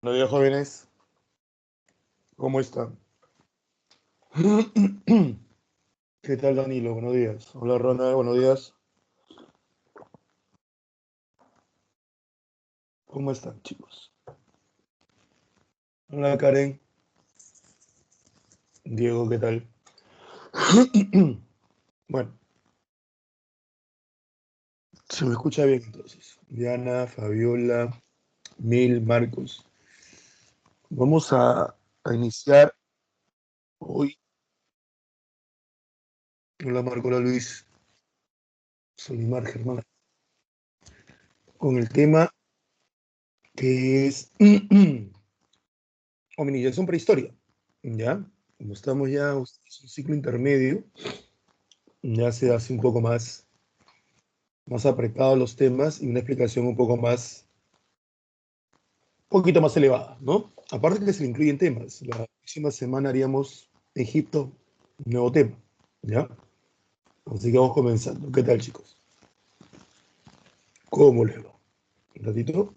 Buenos días, jóvenes. ¿Cómo están? ¿Qué tal, Danilo? Buenos días. Hola, Ronald. Buenos días. ¿Cómo están, chicos? Hola, Karen. Diego, ¿qué tal? Bueno, se me escucha bien entonces. Diana, Fabiola, Mil, Marcos. Vamos a iniciar hoy. Hola, Marco, hola, Luis. Solimar, Germán. Con el tema que es hominización prehistoria. ¿Ya? Como estamos ya en un ciclo intermedio, ya se hace un poco más apretados los temas y una explicación un poquito más elevada, ¿no? Aparte que se le incluyen temas. La próxima semana haríamos Egipto, un nuevo tema, ¿ya? Así que vamos comenzando. ¿Qué tal, chicos? ¿Cómo les va? ¿Un ratito?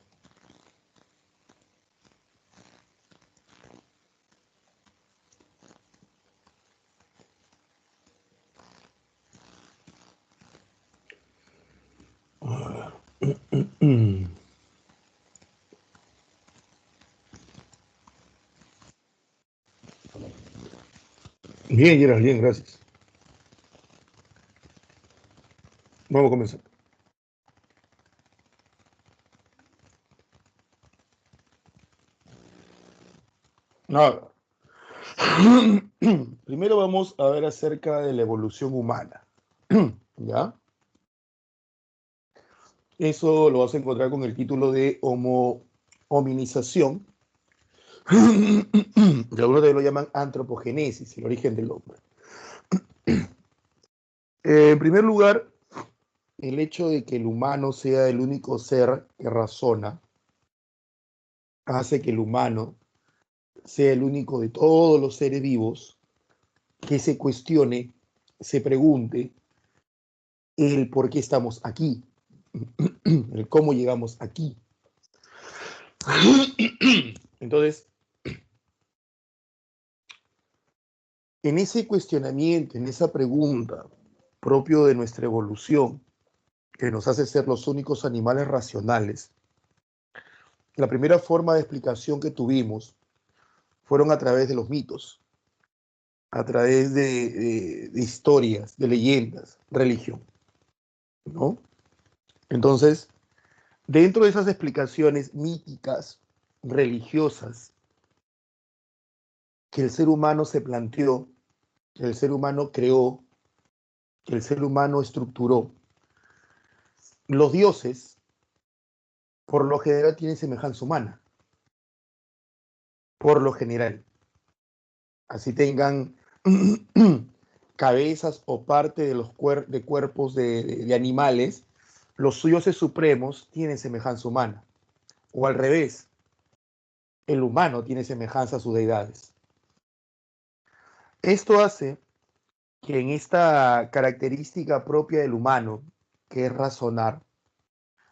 Bien, Gerard, bien, gracias. Vamos a comenzar. Nada. Primero vamos a ver acerca de la evolución humana, ¿ya? Eso lo vas a encontrar con el título de hominización. Y algunos de lo llaman antropogénesis, el origen del hombre. En primer lugar, el hecho de que el humano sea el único ser que razona hace que el humano sea el único de todos los seres vivos que se cuestione, se pregunte el por qué estamos aquí, el cómo llegamos aquí. Entonces, en ese cuestionamiento, en esa pregunta propio de nuestra evolución, que nos hace ser los únicos animales racionales, la primera forma de explicación que tuvimos fueron a través de los mitos, a través de historias, de leyendas, religión, ¿no? Entonces, dentro de esas explicaciones míticas, religiosas, que el ser humano se planteó, que el ser humano creó, que el ser humano estructuró, los dioses, por lo general, tienen semejanza humana, por lo general. Así tengan cabezas o parte de los cuerpos de animales, los dioses supremos tienen semejanza humana. O al revés, el humano tiene semejanza a sus deidades. Esto hace que en esta característica propia del humano, que es razonar,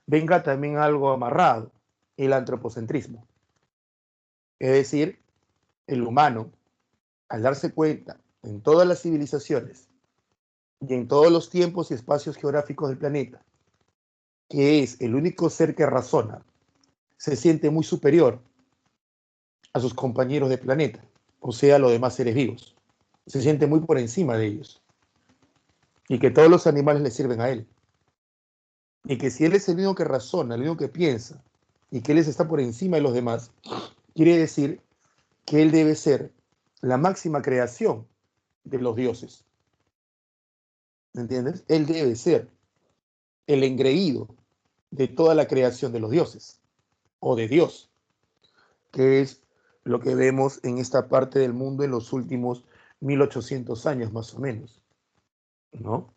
venga también algo amarrado, el antropocentrismo. Es decir, el humano, al darse cuenta en todas las civilizaciones y en todos los tiempos y espacios geográficos del planeta, que es el único ser que razona, se siente muy superior a sus compañeros de planeta, o sea, a los demás seres vivos. Se siente muy por encima de ellos y que todos los animales le sirven a él. Y que si él es el único que razona, el único que piensa, y que él está por encima de los demás, quiere decir que él debe ser la máxima creación de los dioses. ¿Me entiendes? Él debe ser el engreído de toda la creación de los dioses, o de Dios, que es lo que vemos en esta parte del mundo en los últimos 1800 años más o menos, ¿no?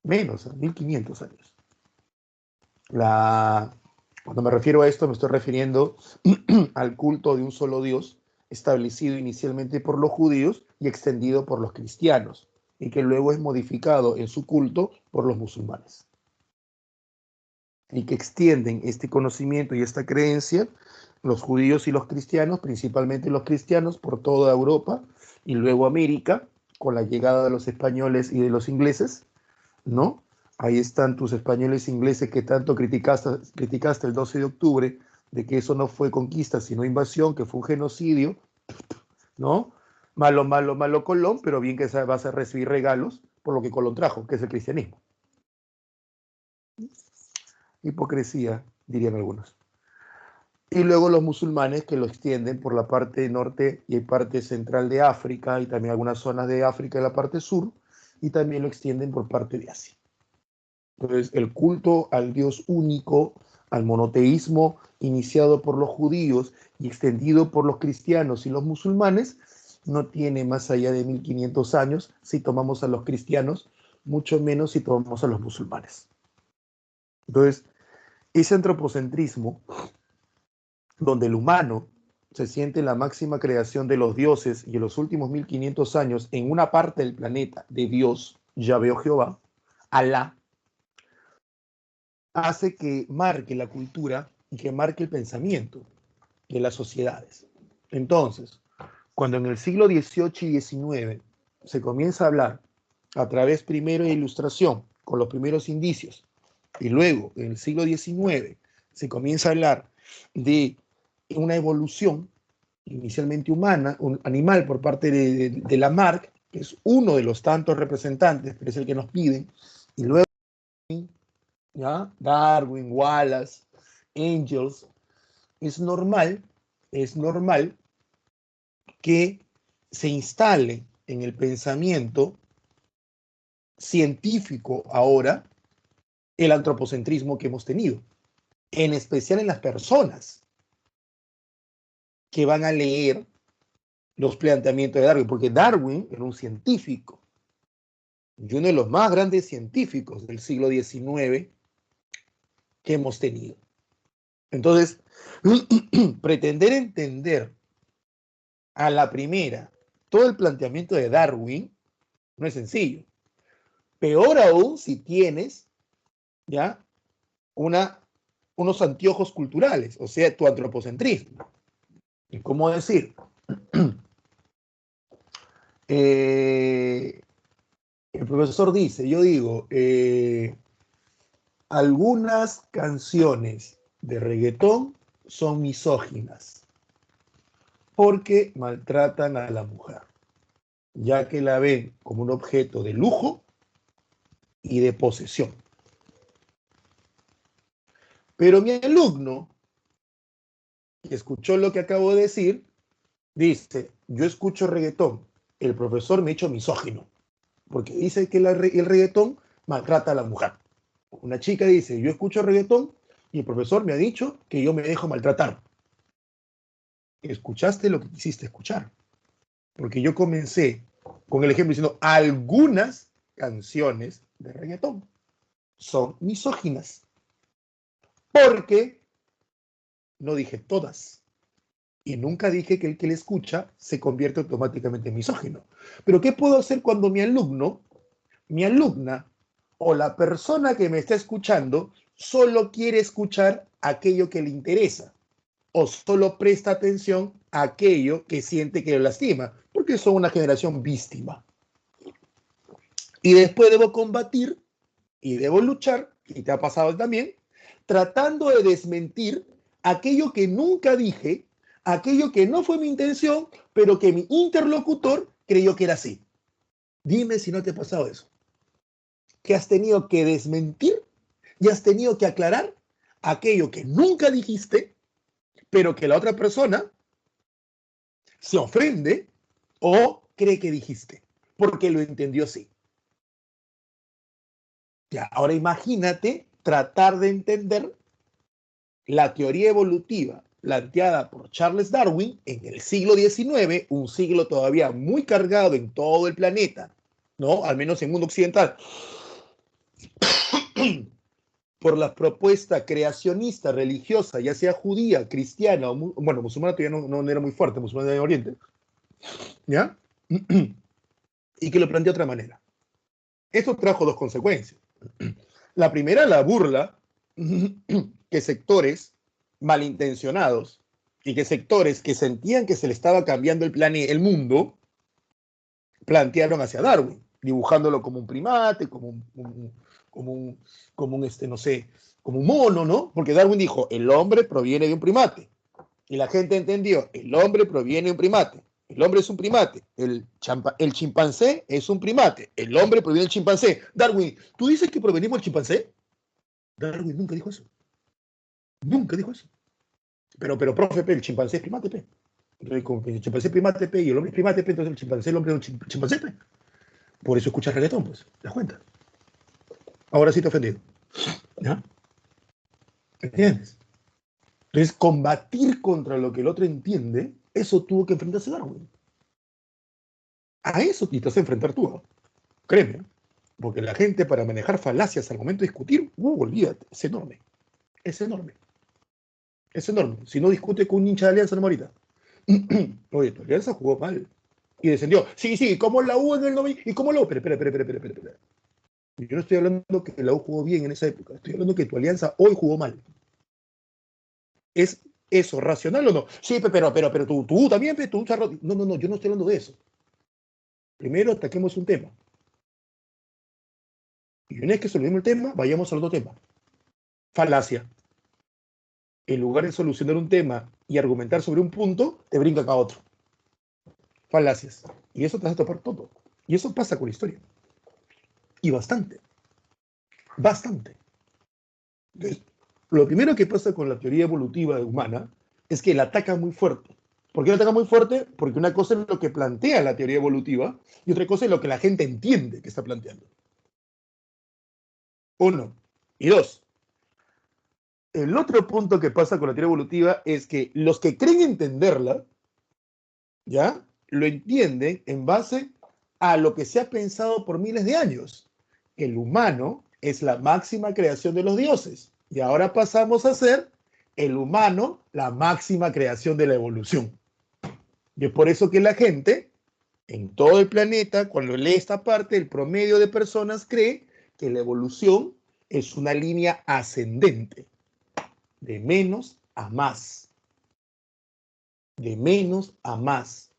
Menos, 1500 años. Cuando me refiero a esto me estoy refiriendo al culto de un solo Dios establecido inicialmente por los judíos y extendido por los cristianos, y que luego es modificado en su culto por los musulmanes. y que extienden este conocimiento y esta creencia, los judíos y los cristianos, principalmente los cristianos, por toda Europa y luego América, con la llegada de los españoles y de los ingleses, ¿no? Ahí están tus españoles e ingleses que tanto criticaste el 12 de octubre, de que eso no fue conquista, sino invasión, que fue un genocidio, ¿no? Malo, malo, malo Colón, pero bien que vas a recibir regalos por lo que Colón trajo, que es el cristianismo. Hipocresía, dirían algunos. Y luego los musulmanes que lo extienden por la parte norte y parte central de África y también algunas zonas de África en la parte sur, y también lo extienden por parte de Asia. Entonces, el culto al Dios único, al monoteísmo iniciado por los judíos y extendido por los cristianos y los musulmanes, no tiene más allá de 1500 años si tomamos a los cristianos, mucho menos si tomamos a los musulmanes. Entonces, ese antropocentrismo, donde el humano se siente la máxima creación de los dioses y en los últimos 1500 años en una parte del planeta de Dios, Yahvé o Jehová, Alá, hace que marque la cultura y que marque el pensamiento de las sociedades. Entonces, cuando en el siglo XVIII y XIX se comienza a hablar a través primero de ilustración, con los primeros indicios, y luego en el siglo XIX se comienza a hablar de una evolución inicialmente humana, un animal por parte de Lamarck, que es uno de los tantos representantes, pero es el que nos piden, y luego ¿ya? Darwin, Wallace, Engels, es normal que se instale en el pensamiento científico ahora el antropocentrismo que hemos tenido, en especial en las personas que van a leer los planteamientos de Darwin, porque Darwin era un científico y uno de los más grandes científicos del siglo XIX que hemos tenido. Entonces, pretender entender a la primera todo el planteamiento de Darwin no es sencillo. Peor aún si tienes ya unos anteojos culturales, o sea, tu antropocentrismo. ¿Y cómo decir? El profesor dice, yo digo, algunas canciones de reggaetón son misóginas porque maltratan a la mujer, ya que la ven como un objeto de lujo y de posesión. Pero mi alumno, que escuchó lo que acabo de decir, dice, yo escucho reggaetón, el profesor me ha hecho misógino, porque dice que el reggaetón maltrata a la mujer. Una chica dice, yo escucho reggaetón y el profesor me ha dicho que yo me dejo maltratar. Escuchaste lo que quisiste escuchar, porque yo comencé con el ejemplo diciendo, algunas canciones de reggaetón son misóginas, porque no dije todas. Y nunca dije que el que le escucha se convierte automáticamente en misógino. Pero ¿qué puedo hacer cuando mi alumno, mi alumna o la persona que me está escuchando solo quiere escuchar aquello que le interesa o solo presta atención a aquello que siente que lo lastima? Porque son una generación víctima. Y después debo combatir y debo luchar, y te ha pasado también, tratando de desmentir aquello que nunca dije, aquello que no fue mi intención, pero que mi interlocutor creyó que era así. Dime si no te ha pasado eso. Que has tenido que desmentir y has tenido que aclarar aquello que nunca dijiste, pero que la otra persona se ofende o cree que dijiste, porque lo entendió así. Ya, ahora imagínate tratar de entender la teoría evolutiva planteada por Charles Darwin en el siglo XIX, un siglo todavía muy cargado en todo el planeta, ¿no? Al menos en el mundo occidental, por la propuesta creacionista religiosa, ya sea judía, cristiana, o bueno, musulmana todavía no era muy fuerte, musulmana de Oriente, ¿ya? Y que lo plantea de otra manera. Esto trajo dos consecuencias. La primera, la burla que sectores malintencionados y que sectores que sentían que se le estaba cambiando el mundo, plantearon hacia Darwin, dibujándolo como un primate, como un, no sé, como un mono, ¿no? Porque Darwin dijo, el hombre proviene de un primate. Y la gente entendió, el hombre proviene de un primate. El hombre es un primate. El chimpancé es un primate. El hombre proviene del chimpancé. Darwin, ¿tú dices que provenimos del chimpancé? Darwin nunca dijo eso. Nunca dijo eso. Pero profe, el chimpancé es primate, pe. Entonces, como el chimpancé es primate, pe, y el hombre es primate, pe, entonces el chimpancé, el hombre es un chimpancé, pe. Por eso escuchas reggaetón, pues. ¿Te das cuenta? Ahora sí te he ofendido. ¿Ya? ¿Entiendes? Entonces, combatir contra lo que el otro entiende, eso tuvo que enfrentarse Darwin. A eso te vas a enfrentar tú, ¿no? Créeme. Porque la gente para manejar falacias al momento de discutir, olvídate, es enorme. Es enorme. Es enorme. Si no discute con un hincha de Alianza, no ahorita. Oye, tu Alianza jugó mal. Y descendió. Sí, sí, como la U en el 90. ¿Y cómo la U? Espera. Yo no estoy hablando que la U jugó bien en esa época. Estoy hablando que tu Alianza hoy jugó mal. ¿Es eso racional o no? Sí, pero tú también, tú, Charro. No, yo no estoy hablando de eso. Primero ataquemos un tema. Y una vez que solucionemos el tema, vayamos al otro tema. Falacia. En lugar de solucionar un tema y argumentar sobre un punto, te brinca acá otro. Falacias. Y eso te vas a topar todo. Y eso pasa con la historia. Y bastante. Bastante. Entonces, lo primero que pasa con la teoría evolutiva humana es que la ataca muy fuerte. ¿Por qué la ataca muy fuerte? Porque una cosa es lo que plantea la teoría evolutiva y otra cosa es lo que la gente entiende que está planteando. Uno. Y dos. El otro punto que pasa con la teoría evolutiva es que los que creen entenderla, ¿ya? Lo entienden en base a lo que se ha pensado por miles de años. El humano es la máxima creación de los dioses. Y ahora pasamos a ser el humano la máxima creación de la evolución. Y es por eso que la gente en todo el planeta, cuando lee esta parte, el promedio de personas cree que la evolución es una línea ascendente, de menos a más, de menos a más,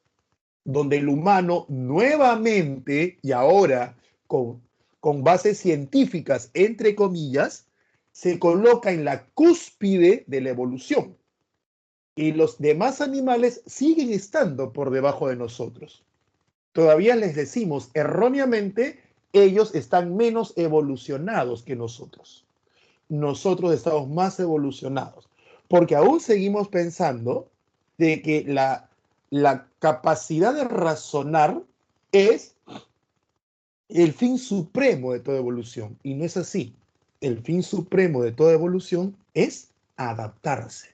donde el humano nuevamente, y ahora con bases científicas, entre comillas, se coloca en la cúspide de la evolución. Y los demás animales siguen estando por debajo de nosotros. Todavía les decimos erróneamente, ellos están menos evolucionados que nosotros. Nosotros estamos más evolucionados. Porque aún seguimos pensando de que la capacidad de razonar es el fin supremo de toda evolución. Y no es así. El fin supremo de toda evolución es adaptarse.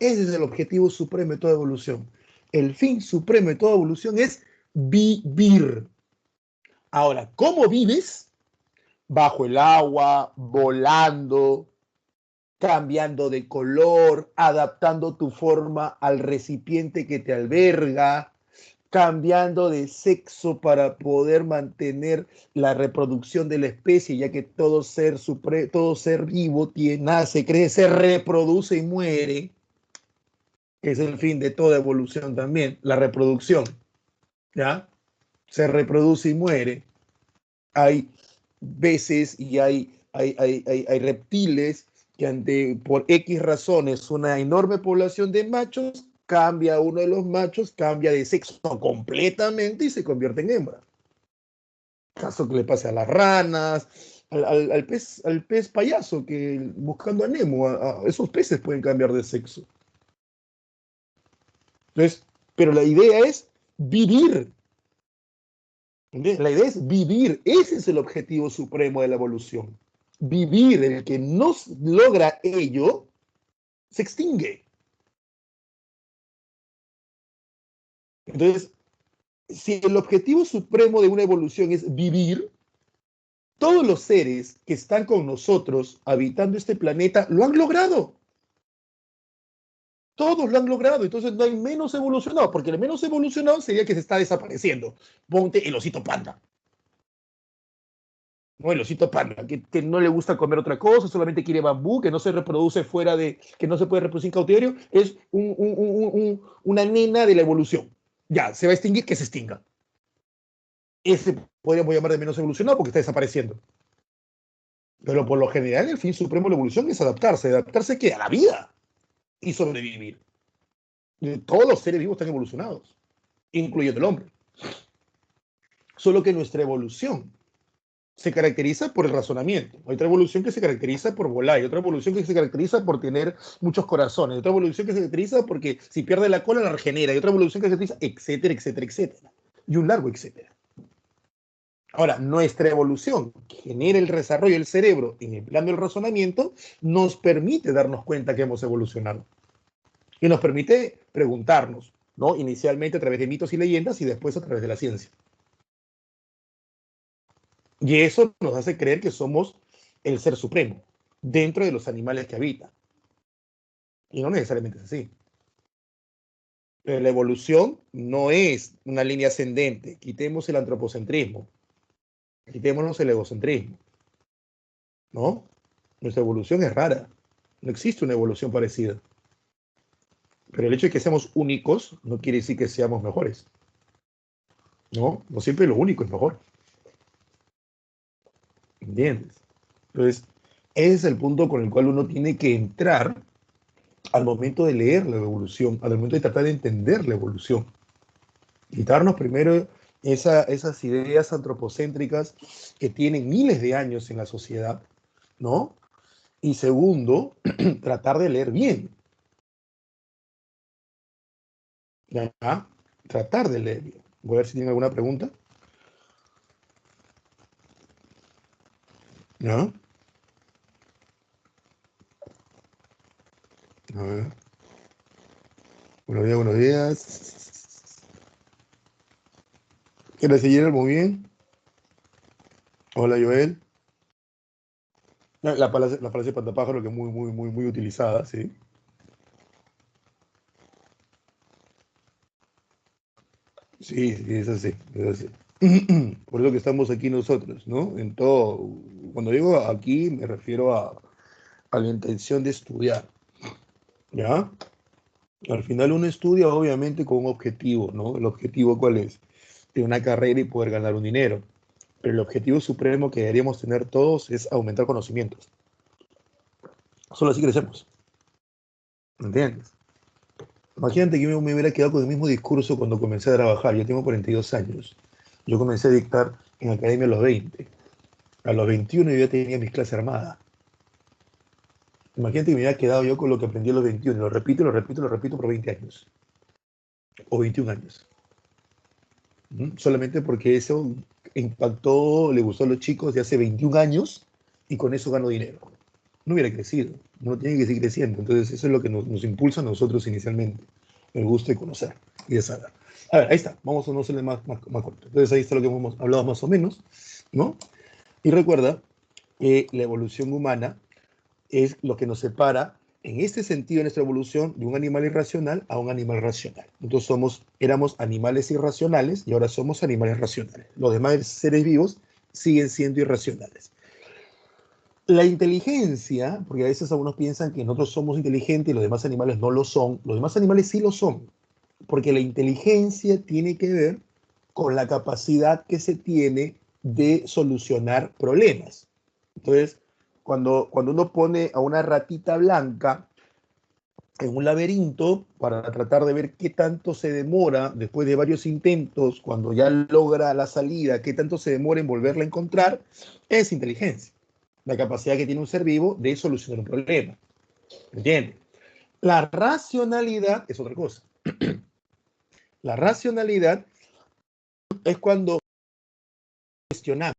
Ese es el objetivo supremo de toda evolución. El fin supremo de toda evolución es vivir. Ahora, ¿cómo vives? Bajo el agua, volando, cambiando de color, adaptando tu forma al recipiente que te alberga, cambiando de sexo para poder mantener la reproducción de la especie, ya que todo ser vivo nace, crece, se reproduce y muere, que es el fin de toda evolución también, la reproducción, ¿ya? Se reproduce y muere. Hay veces y hay reptiles que por X razones, una enorme población de machos, cambia uno de los machos, cambia de sexo completamente y se convierte en hembra. Caso que le pase a las ranas, al pez payaso, que buscando a Nemo, esos peces pueden cambiar de sexo. Entonces, pero la idea es vivir. La idea es vivir. Ese es el objetivo supremo de la evolución. Vivir. El que no logra ello, se extingue. Entonces, si el objetivo supremo de una evolución es vivir, todos los seres que están con nosotros habitando este planeta lo han logrado. Todos lo han logrado. Entonces no hay menos evolucionado, porque el menos evolucionado sería que se está desapareciendo. Ponte el osito panda. ¿no? El osito panda, que no le gusta comer otra cosa, solamente quiere bambú, que no se reproduce fuera de, que no se puede reproducir en cautiverio, es una nena de la evolución. Ya, se va a extinguir, que se extinga. Ese podríamos llamar de menos evolucionado porque está desapareciendo. Pero por lo general, el fin supremo de la evolución es adaptarse. ¿Adaptarse qué? A la vida y sobrevivir. Todos los seres vivos están evolucionados, incluyendo el hombre. Solo que nuestra evolución se caracteriza por el razonamiento. Hay otra evolución que se caracteriza por volar, hay otra evolución que se caracteriza por tener muchos corazones, hay otra evolución que se caracteriza porque si pierde la cola la regenera, hay otra evolución que se caracteriza, etcétera, etcétera, etcétera. Y un largo etcétera. Ahora, nuestra evolución que genera el desarrollo del cerebro en el plano del razonamiento nos permite darnos cuenta que hemos evolucionado. Y nos permite preguntarnos, ¿no? Inicialmente a través de mitos y leyendas y después a través de la ciencia. Y eso nos hace creer que somos el ser supremo dentro de los animales que habitan. Y no necesariamente es así. Pero la evolución no es una línea ascendente. Quitemos el antropocentrismo. Quitémonos el egocentrismo. ¿No? Nuestra evolución es rara. No existe una evolución parecida. Pero el hecho de que seamos únicos no quiere decir que seamos mejores. No, no siempre lo único es mejor. ¿Entiendes? Entonces, ese es el punto con el cual uno tiene que entrar al momento de leer la evolución, al momento de tratar de entender la evolución. Quitarnos primero esas ideas antropocéntricas que tienen miles de años en la sociedad, ¿no? Y segundo, tratar de leer bien. ¿Ya? Tratar de leer bien. Voy a ver si tienen alguna pregunta. ¿Ya? A ver. Buenos días, buenos días. ¿Quieres seguir muy bien? Hola, Joel. La frase pantapájaro que es muy, muy, muy, muy utilizada, ¿sí? Sí, sí, es así, es así. Por eso que estamos aquí nosotros, ¿no? En todo, cuando digo aquí me refiero a la intención de estudiar, ¿ya? Al final uno estudia obviamente con un objetivo, ¿no? ¿El objetivo cuál es? De una carrera y poder ganar un dinero. Pero el objetivo supremo que deberíamos tener todos es aumentar conocimientos. Solo así crecemos, ¿entiendes? Imagínate que yo me hubiera quedado con el mismo discurso cuando comencé a trabajar. Yo tengo 42 años. Yo comencé a dictar en academia a los 20. A los 21 yo ya tenía mis clases armadas. Imagínate que me hubiera quedado yo con lo que aprendí a los 21. Lo repito, lo repito, lo repito por 20 años. O 21 años. Solamente porque eso impactó, le gustó a los chicos de hace 21 años y con eso ganó dinero. No hubiera crecido. Uno tiene que seguir creciendo. Entonces eso es lo que nos impulsa a nosotros inicialmente. El gusto de conocer y de saber. A ver, ahí está. Vamos a no hacerle más corto. Entonces ahí está lo que hemos hablado más o menos, ¿no? Y recuerda que la evolución humana es lo que nos separa en este sentido en nuestra evolución de un animal irracional a un animal racional. Entonces éramos animales irracionales y ahora somos animales racionales. Los demás seres vivos siguen siendo irracionales. La inteligencia, porque a veces algunos piensan que nosotros somos inteligentes y los demás animales no lo son, los demás animales sí lo son, porque la inteligencia tiene que ver con la capacidad que se tiene de solucionar problemas. Entonces, cuando uno pone a una ratita blanca en un laberinto para tratar de ver qué tanto se demora después de varios intentos, cuando ya logra la salida, qué tanto se demora en volverla a encontrar, es inteligencia. La capacidad que tiene un ser vivo de solucionar un problema. ¿Entiendes? La racionalidad es otra cosa. La racionalidad es cuando cuestionamos,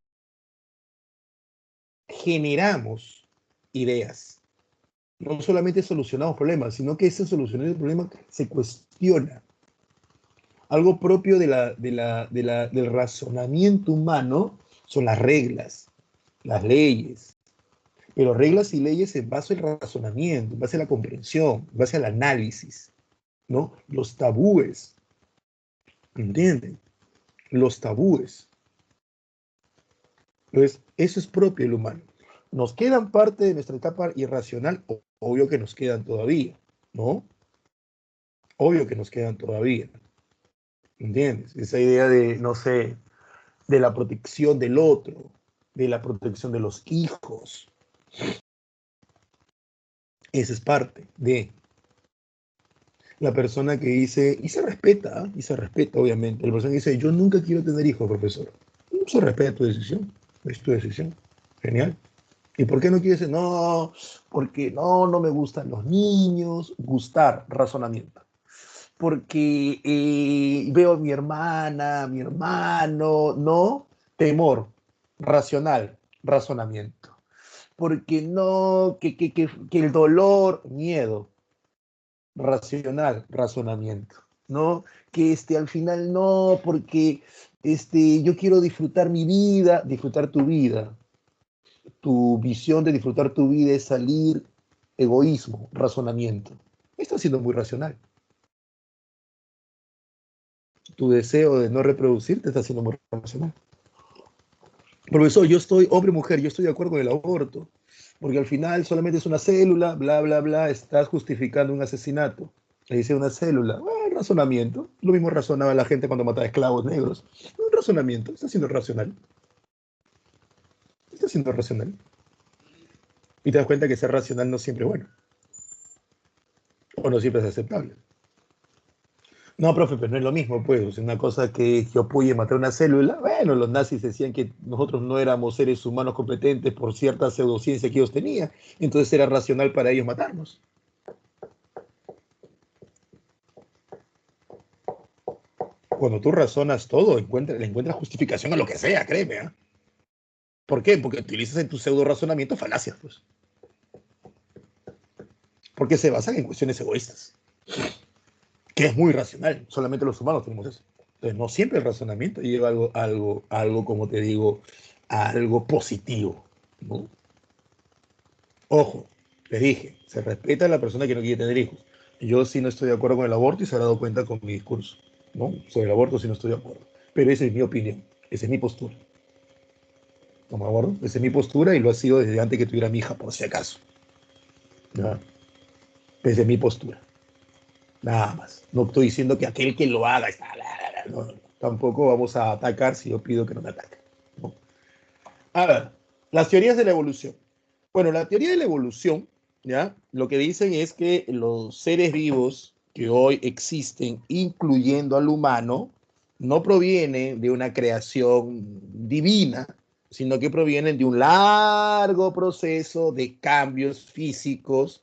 generamos ideas. No solamente solucionamos problemas, sino que ese solucionar el problema se cuestiona. Algo propio del razonamiento humano son las reglas, las leyes. Pero reglas y leyes en base al razonamiento, en base a la comprensión, en base al análisis, ¿no? Los tabúes, ¿entienden? Los tabúes. Entonces, eso es propio del humano. ¿Nos quedan parte de nuestra etapa irracional? Obvio que nos quedan todavía, ¿no? Obvio que nos quedan todavía. ¿Entiendes? Esa idea de, no sé, de la protección del otro, de la protección de los hijos. Esa es parte de la persona que dice, y se respeta, obviamente. La persona que dice, yo nunca quiero tener hijos, profesor. Se respeta tu decisión, es tu decisión. Genial. ¿Y por qué no quieres? No, porque no me gustan los niños. Gustar, razonamiento. Porque veo a mi hermana, mi hermano, no, temor, racional, razonamiento. Porque no, que el dolor, miedo, racional, razonamiento. No, que al final no, porque yo quiero disfrutar mi vida, disfrutar tu vida. Tu visión de disfrutar tu vida es salir, egoísmo, razonamiento. Estás siendo muy racional. Tu deseo de no reproducirte está siendo muy racional. Profesor, yo estoy, hombre o mujer, yo estoy de acuerdo con el aborto, porque al final solamente es una célula, bla, bla, bla, estás justificando un asesinato. Le dice una célula, bueno, razonamiento. Lo mismo razonaba la gente cuando mataba esclavos negros. Un razonamiento, está siendo racional. Está siendo racional. Y te das cuenta que ser racional no siempre es bueno, o no siempre es aceptable. No, profe, pero no es lo mismo, pues. Una cosa que yo apoye matar una célula. Bueno, los nazis decían que nosotros no éramos seres humanos competentes por cierta pseudociencia que ellos tenían. Entonces era racional para ellos matarnos. Cuando tú razonas todo, le encuentras justificación a lo que sea, créeme. ¿Eh? ¿Por qué? Porque utilizas en tu pseudo razonamiento falacias, pues. Porque se basan en cuestiones egoístas. Que es muy racional. Solamente los humanos tenemos eso. Entonces, no siempre el razonamiento lleva algo, como te digo, a algo positivo, ¿no? Ojo, les dije, se respeta a la persona que no quiere tener hijos. Yo sí no estoy de acuerdo con el aborto y se ha dado cuenta con mi discurso, ¿no? Sobre el aborto sí no estoy de acuerdo. Pero esa es mi opinión, esa es mi postura. ¿No me acuerdo? Esa es mi postura y lo ha sido desde antes que tuviera mi hija, por si acaso. ¿Ya? Esa es mi postura. Nada más. No estoy diciendo que aquel que lo haga está. No, no, no. Tampoco vamos a atacar si yo pido que no me ataquen. ¿No? A ver, las teorías de la evolución. Bueno, la teoría de la evolución, ¿ya? Lo que dicen es que los seres vivos que hoy existen, incluyendo al humano, no provienen de una creación divina, sino que provienen de un largo proceso de cambios físicos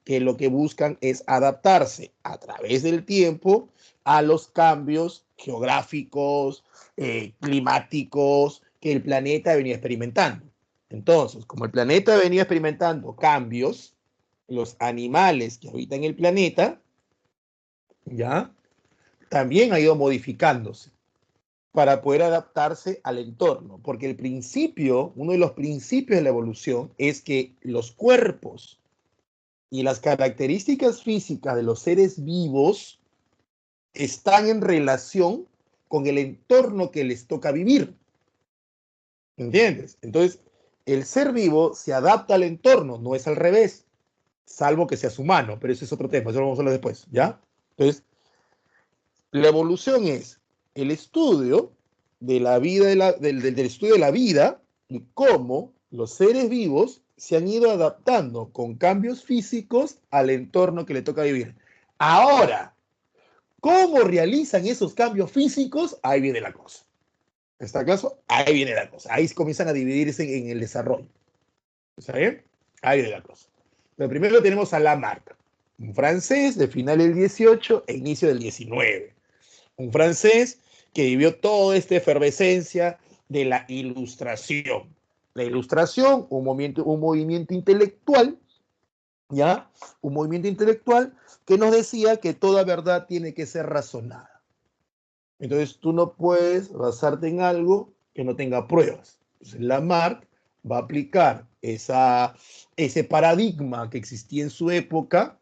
que lo que buscan es adaptarse a través del tiempo a los cambios geográficos, climáticos que el planeta venía experimentando. Entonces, como el planeta venía experimentando cambios, los animales que habitan el planeta, ya, también ha ido modificándose para poder adaptarse al entorno, porque el principio, uno de los principios de la evolución es que los cuerpos y las características físicas de los seres vivos están en relación con el entorno que les toca vivir. ¿Entiendes? Entonces, el ser vivo se adapta al entorno, no es al revés, salvo que seas humano, pero ese es otro tema, eso lo vamos a hablar después, ¿ya? Entonces, la evolución es el estudio de la vida, del estudio de la vida y cómo los seres vivos se han ido adaptando con cambios físicos al entorno que le toca vivir. Ahora, ¿cómo realizan esos cambios físicos? Ahí viene la cosa. ¿Está acaso? Ahí viene la cosa. Ahí comienzan a dividirse en el desarrollo. ¿Está bien? Ahí viene la cosa. Pero primero tenemos a Lamarck, un francés de final del 18 e inicio del 19. Un francés que vivió toda esta efervescencia de la ilustración. La ilustración, un movimiento intelectual, ¿ya? Un movimiento intelectual que nos decía que toda verdad tiene que ser razonada. Entonces tú no puedes basarte en algo que no tenga pruebas. Entonces Lamarck va a aplicar ese paradigma que existía en su época,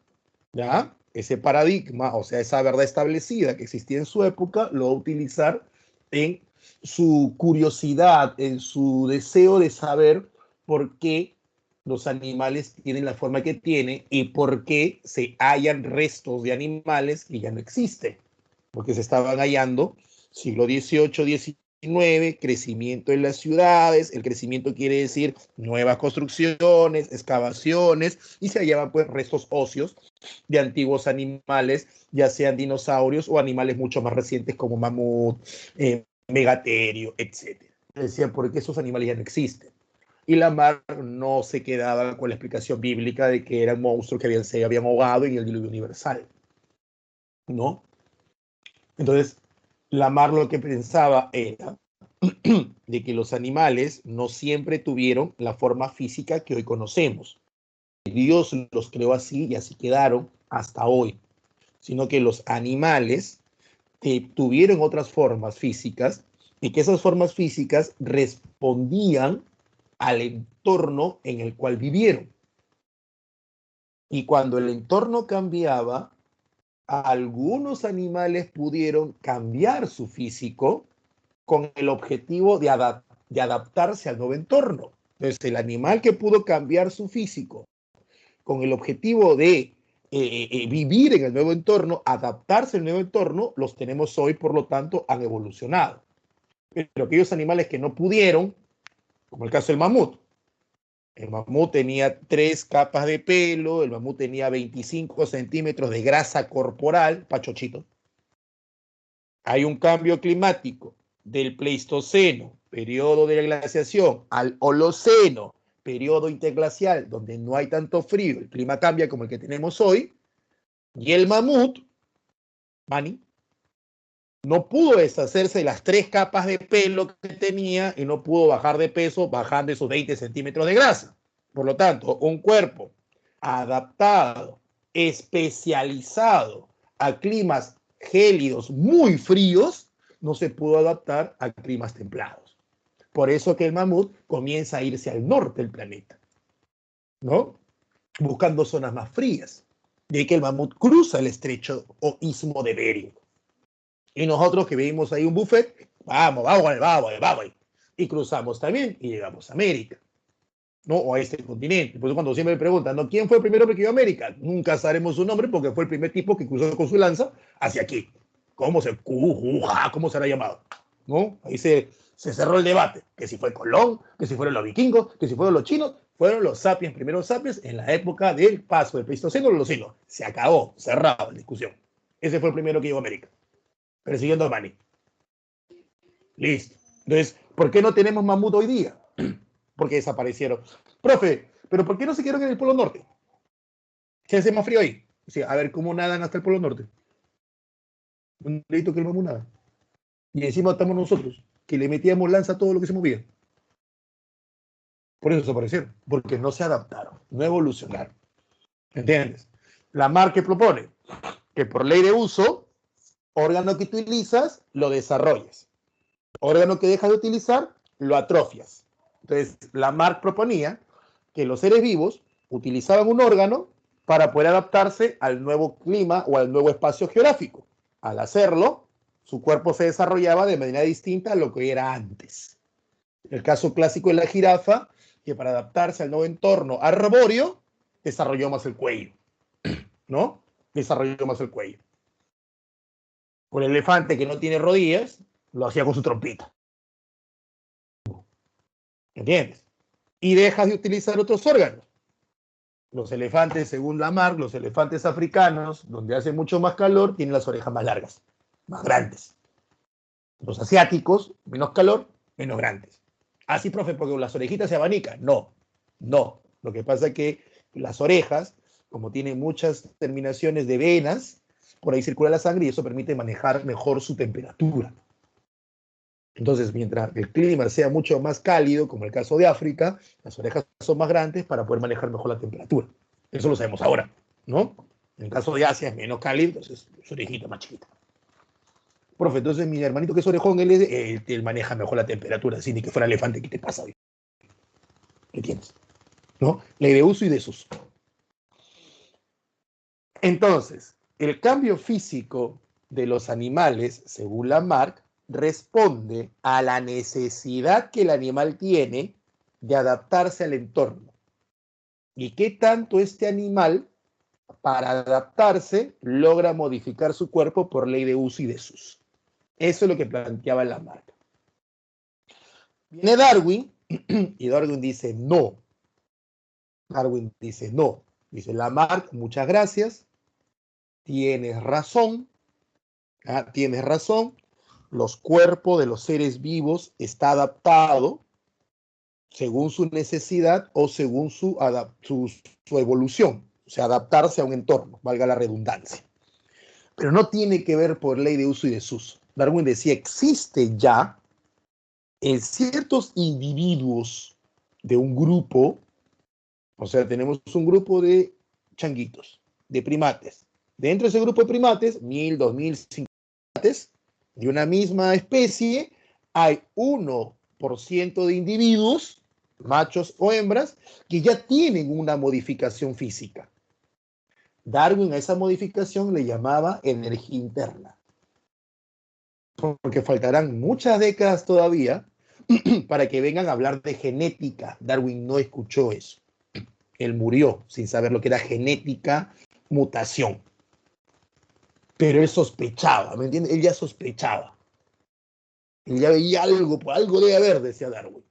¿ya? Ese paradigma, o sea, esa verdad establecida que existía en su época, lo va a utilizar en su curiosidad, en su deseo de saber por qué los animales tienen la forma que tienen y por qué se hallan restos de animales que ya no existen, porque se estaban hallando siglo XVIII, XIX, crecimiento en las ciudades, el crecimiento quiere decir nuevas construcciones, excavaciones, y se hallaban pues restos óseos de antiguos animales, ya sean dinosaurios o animales mucho más recientes como mamut, megaterio, etc. Decían, ¿por qué esos animales ya no existen? Y Lamarck no se quedaba con la explicación bíblica de que eran monstruos que se habían ahogado en el diluvio universal, ¿no? Entonces, Lamarck lo que pensaba era de que los animales no siempre tuvieron la forma física que hoy conocemos. Dios los creó así y así quedaron hasta hoy, sino que los animales tuvieron otras formas físicas y que esas formas físicas respondían al entorno en el cual vivieron. Y cuando el entorno cambiaba, algunos animales pudieron cambiar su físico con el objetivo de adaptarse al nuevo entorno. Entonces, el animal que pudo cambiar su físico con el objetivo de vivir en el nuevo entorno, adaptarse al nuevo entorno, los tenemos hoy, por lo tanto, han evolucionado. Pero aquellos animales que no pudieron, como el caso del mamut, el mamut tenía 3 capas de pelo, el mamut tenía 25 centímetros de grasa corporal, pachochito. Hay un cambio climático del Pleistoceno, periodo de la glaciación, al Holoceno, periodo interglacial, donde no hay tanto frío, el clima cambia como el que tenemos hoy, y el mamut, Manny, no pudo deshacerse de las 3 capas de pelo que tenía y no pudo bajar de peso bajando esos 20 centímetros de grasa. Por lo tanto, un cuerpo adaptado, especializado a climas gélidos muy fríos, no se pudo adaptar a climas templados. Por eso que el mamut comienza a irse al norte del planeta, ¿no? Buscando zonas más frías. De ahí que el mamut cruza el estrecho o istmo de Bering. Y nosotros que vivimos ahí un buffet, vamos, y cruzamos también y llegamos a América, ¿no? O a este continente. Por eso cuando siempre me preguntan, ¿no? ¿Quién fue el primer hombre que llegó a América? Nunca sabremos su nombre porque fue el primer tipo que cruzó con su lanza hacia aquí. ¿Cómo se hará llamado? ¿No? Ahí se cerró el debate. Que si fue Colón, que si fueron los vikingos, que si fueron los chinos, fueron los sapiens, primeros sapiens, en la época del paso del Pleistoceno a los Holoceno. Se acabó, cerrado la discusión. Ese fue el primero que llegó a América. Persiguiendo a Manny. Listo. Entonces, ¿por qué no tenemos mamut hoy día? Porque desaparecieron. Profe, ¿pero por qué no se quedaron en el Polo Norte? ¿Se hace más frío ahí? O sea, a ver cómo nadan hasta el Polo Norte. Un delito que el mamut nada. Y encima estamos nosotros, que le metíamos lanza a todo lo que se movía. Por eso desaparecieron, porque no se adaptaron, no evolucionaron. ¿Entiendes? La marca propone que por ley de uso, órgano que utilizas, lo desarrolles. Órgano que dejas de utilizar, lo atrofias. Entonces, Lamarck proponía que los seres vivos utilizaban un órgano para poder adaptarse al nuevo clima o al nuevo espacio geográfico. Al hacerlo, su cuerpo se desarrollaba de manera distinta a lo que era antes. El caso clásico de la jirafa, que para adaptarse al nuevo entorno arbóreo, desarrolló más el cuello, ¿no? Desarrolló más el cuello. Por el elefante que no tiene rodillas, lo hacía con su trompita. ¿Entiendes? Y dejas de utilizar otros órganos. Los elefantes, según Lamarck, los elefantes africanos, donde hace mucho más calor, tienen las orejas más largas, más grandes. Los asiáticos, menos calor, menos grandes. Ah, sí, profe, porque las orejitas se abanican. No, no. Lo que pasa es que las orejas, como tienen muchas terminaciones de venas, por ahí circula la sangre y eso permite manejar mejor su temperatura. Entonces, mientras el clima sea mucho más cálido, como el caso de África, las orejas son más grandes para poder manejar mejor la temperatura. Eso lo sabemos ahora, ¿no? En el caso de Asia es menos cálido, entonces su orejita más chiquita. Profe, entonces mi hermanito que es orejón, él maneja mejor la temperatura, sin ni que fuera elefante. ¿Qué te pasa hoy? ¿Qué tienes? ¿No? Ley de uso y desuso. Entonces, el cambio físico de los animales, según Lamarck, responde a la necesidad que el animal tiene de adaptarse al entorno. Y qué tanto este animal, para adaptarse, logra modificar su cuerpo por ley de uso y desuso. Eso es lo que planteaba Lamarck. Viene Darwin y Darwin dice no. Darwin dice no. Dice Lamarck, muchas gracias. Tienes razón. Tienes razón. Los cuerpos de los seres vivos está adaptado según su necesidad o según su evolución. O sea, adaptarse a un entorno, valga la redundancia. Pero no tiene que ver por ley de uso y desuso. Darwin decía, existe ya en ciertos individuos de un grupo, o sea, tenemos un grupo de changuitos, de primates. Dentro de ese grupo de primates, 1000, 2000, 5000 primates de una misma especie, hay 1% de individuos, machos o hembras, que ya tienen una modificación física. Darwin a esa modificación le llamaba energía interna. Porque faltarán muchas décadas todavía para que vengan a hablar de genética. Darwin no escuchó eso. Él murió sin saber lo que era genética, mutación. Pero él sospechaba, ¿me entiendes? Él ya sospechaba. Él ya veía algo debe haber, decía Darwin.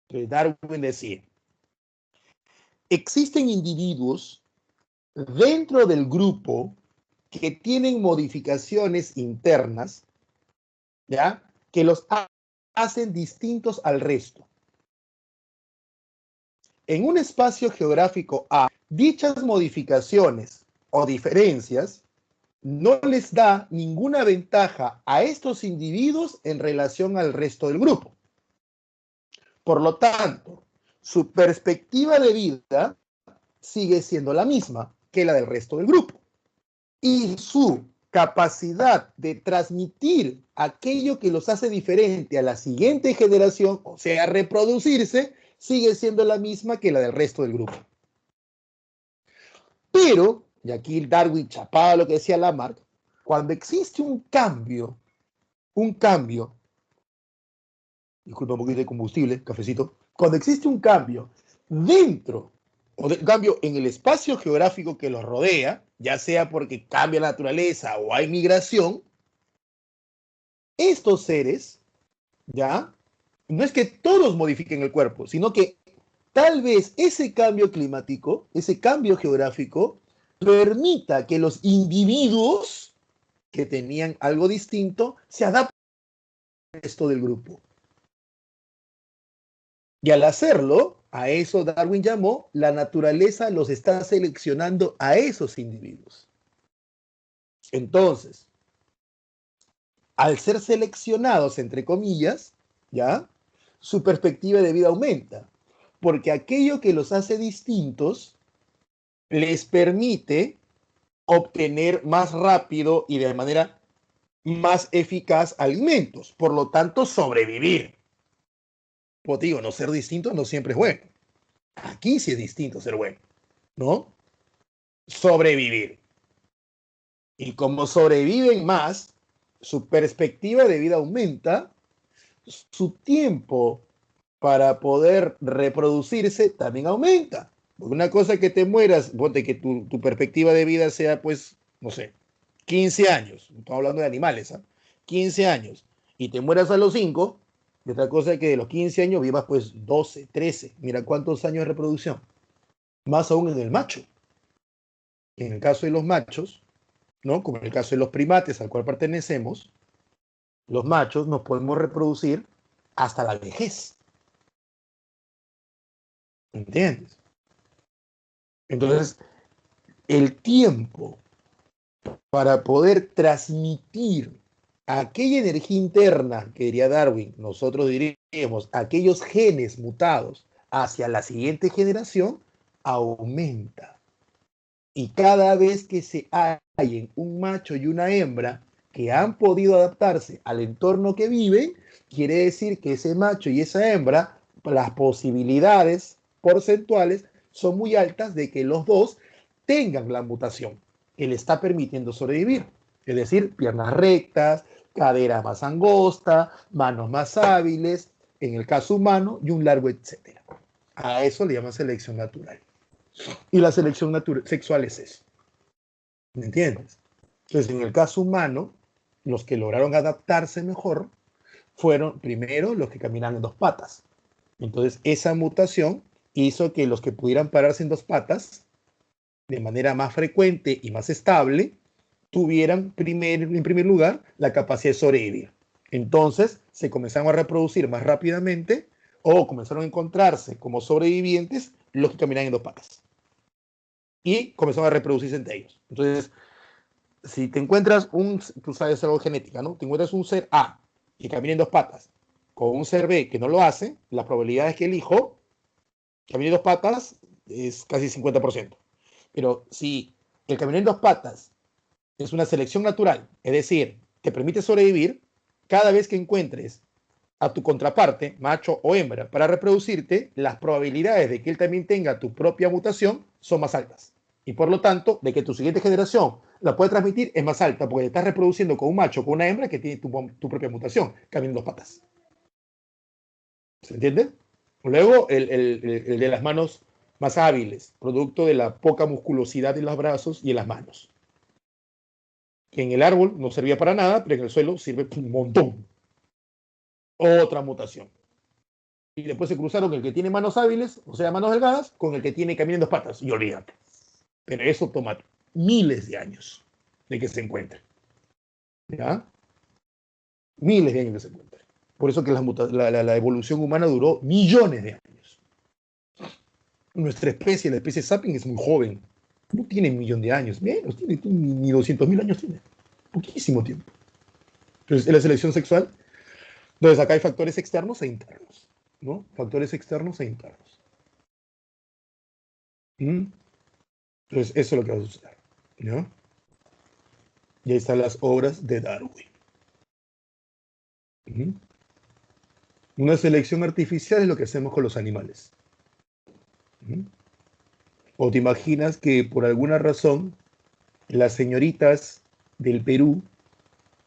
Entonces Darwin decía, existen individuos dentro del grupo que tienen modificaciones internas, ¿ya? Que los hacen distintos al resto. En un espacio geográfico A, dichas modificaciones o diferencias no les da ninguna ventaja a estos individuos en relación al resto del grupo. Por lo tanto, su perspectiva de vida sigue siendo la misma que la del resto del grupo. Y su capacidad de transmitir aquello que los hace diferente a la siguiente generación, o sea, reproducirse, sigue siendo la misma que la del resto del grupo. Pero, y aquí Darwin chapaba lo que decía Lamarck, cuando existe un cambio, disculpa un poquito de combustible, cafecito, cuando existe un cambio dentro, o de cambio en el espacio geográfico que los rodea, ya sea porque cambia la naturaleza o hay migración, estos seres, ¿ya? No es que todos modifiquen el cuerpo, sino que tal vez ese cambio climático, ese cambio geográfico, permita que los individuos que tenían algo distinto se adapten al resto del grupo. Y al hacerlo, a eso Darwin llamó, la naturaleza los está seleccionando a esos individuos. Entonces, al ser seleccionados, entre comillas, ¿ya? Su perspectiva de vida aumenta, porque aquello que los hace distintos les permite obtener más rápido y de manera más eficaz alimentos, por lo tanto sobrevivir. Pues digo, no ser distinto no siempre es bueno. Aquí sí es distinto ser bueno, ¿no? Sobrevivir. Y como sobreviven más, su perspectiva de vida aumenta, su tiempo para poder reproducirse también aumenta. Porque una cosa es que te mueras, ponte que tu perspectiva de vida sea, pues, no sé, 15 años. Estamos hablando de animales, ¿eh? 15 años. Y te mueras a los 5. Y otra cosa es que de los 15 años vivas, pues, 12, 13. Mira cuántos años de reproducción. Más aún en el macho. En el caso de los machos, ¿no? Como en el caso de los primates al cual pertenecemos, los machos nos podemos reproducir hasta la vejez. ¿Entiendes? Entonces, el tiempo para poder transmitir aquella energía interna que diría Darwin, nosotros diríamos, aquellos genes mutados hacia la siguiente generación, aumenta. Y cada vez que se hallen un macho y una hembra que han podido adaptarse al entorno que viven, quiere decir que ese macho y esa hembra, las posibilidades porcentuales son muy altas de que los dos tengan la mutación que le está permitiendo sobrevivir. Es decir, piernas rectas, cadera más angosta, manos más hábiles, en el caso humano, y un largo etcétera. A eso le llaman selección natural. Y la selección sexual es eso. ¿Me entiendes? Entonces, en el caso humano, los que lograron adaptarse mejor fueron primero los que caminan en dos patas. Entonces, esa mutación hizo que los que pudieran pararse en dos patas de manera más frecuente y más estable tuvieran en primer lugar la capacidad de sobrevivir. Entonces, se comenzaron a reproducir más rápidamente o comenzaron a encontrarse como sobrevivientes los que caminan en dos patas. Y comenzaron a reproducirse entre ellos. Entonces, si te encuentras tú sabes algo de genética, ¿no? Te encuentras un ser A que camina en dos patas con un ser B que no lo hace, la probabilidad es que el hijo camine en dos patas es casi 50%. Pero si el caminar en dos patas es una selección natural, es decir, te permite sobrevivir, cada vez que encuentres a tu contraparte, macho o hembra, para reproducirte, las probabilidades de que él también tenga tu propia mutación son más altas. Y por lo tanto, de que tu siguiente generación la pueda transmitir es más alta, porque te estás reproduciendo con un macho o con una hembra que tiene tu propia mutación, caminando dos patas. ¿Se entiende? Luego, el de las manos más hábiles, producto de la poca musculosidad en los brazos y en las manos. Que en el árbol no servía para nada, pero en el suelo sirve un montón. Otra mutación. Y después se cruzaron el que tiene manos hábiles, o sea, manos delgadas, con el que tiene camino en dos patas. Y olvídate. Pero eso toma miles de años de que se encuentre. ¿Ya? Miles de años de que se encuentre. Por eso que la evolución humana duró millones de años. Nuestra especie, la especie Sapiens, es muy joven. No tiene 1.000.000 de años, menos, tiene ni 200.000 años tiene. Poquísimo tiempo. Entonces, en la selección sexual, entonces acá hay factores externos e internos, ¿no? Factores externos e internos. ¿Mm? Entonces, eso es lo que va a suceder, ¿no? Y ahí están las obras de Darwin. ¿Mm? Una selección artificial es lo que hacemos con los animales. ¿Mm? O te imaginas que por alguna razón las señoritas del Perú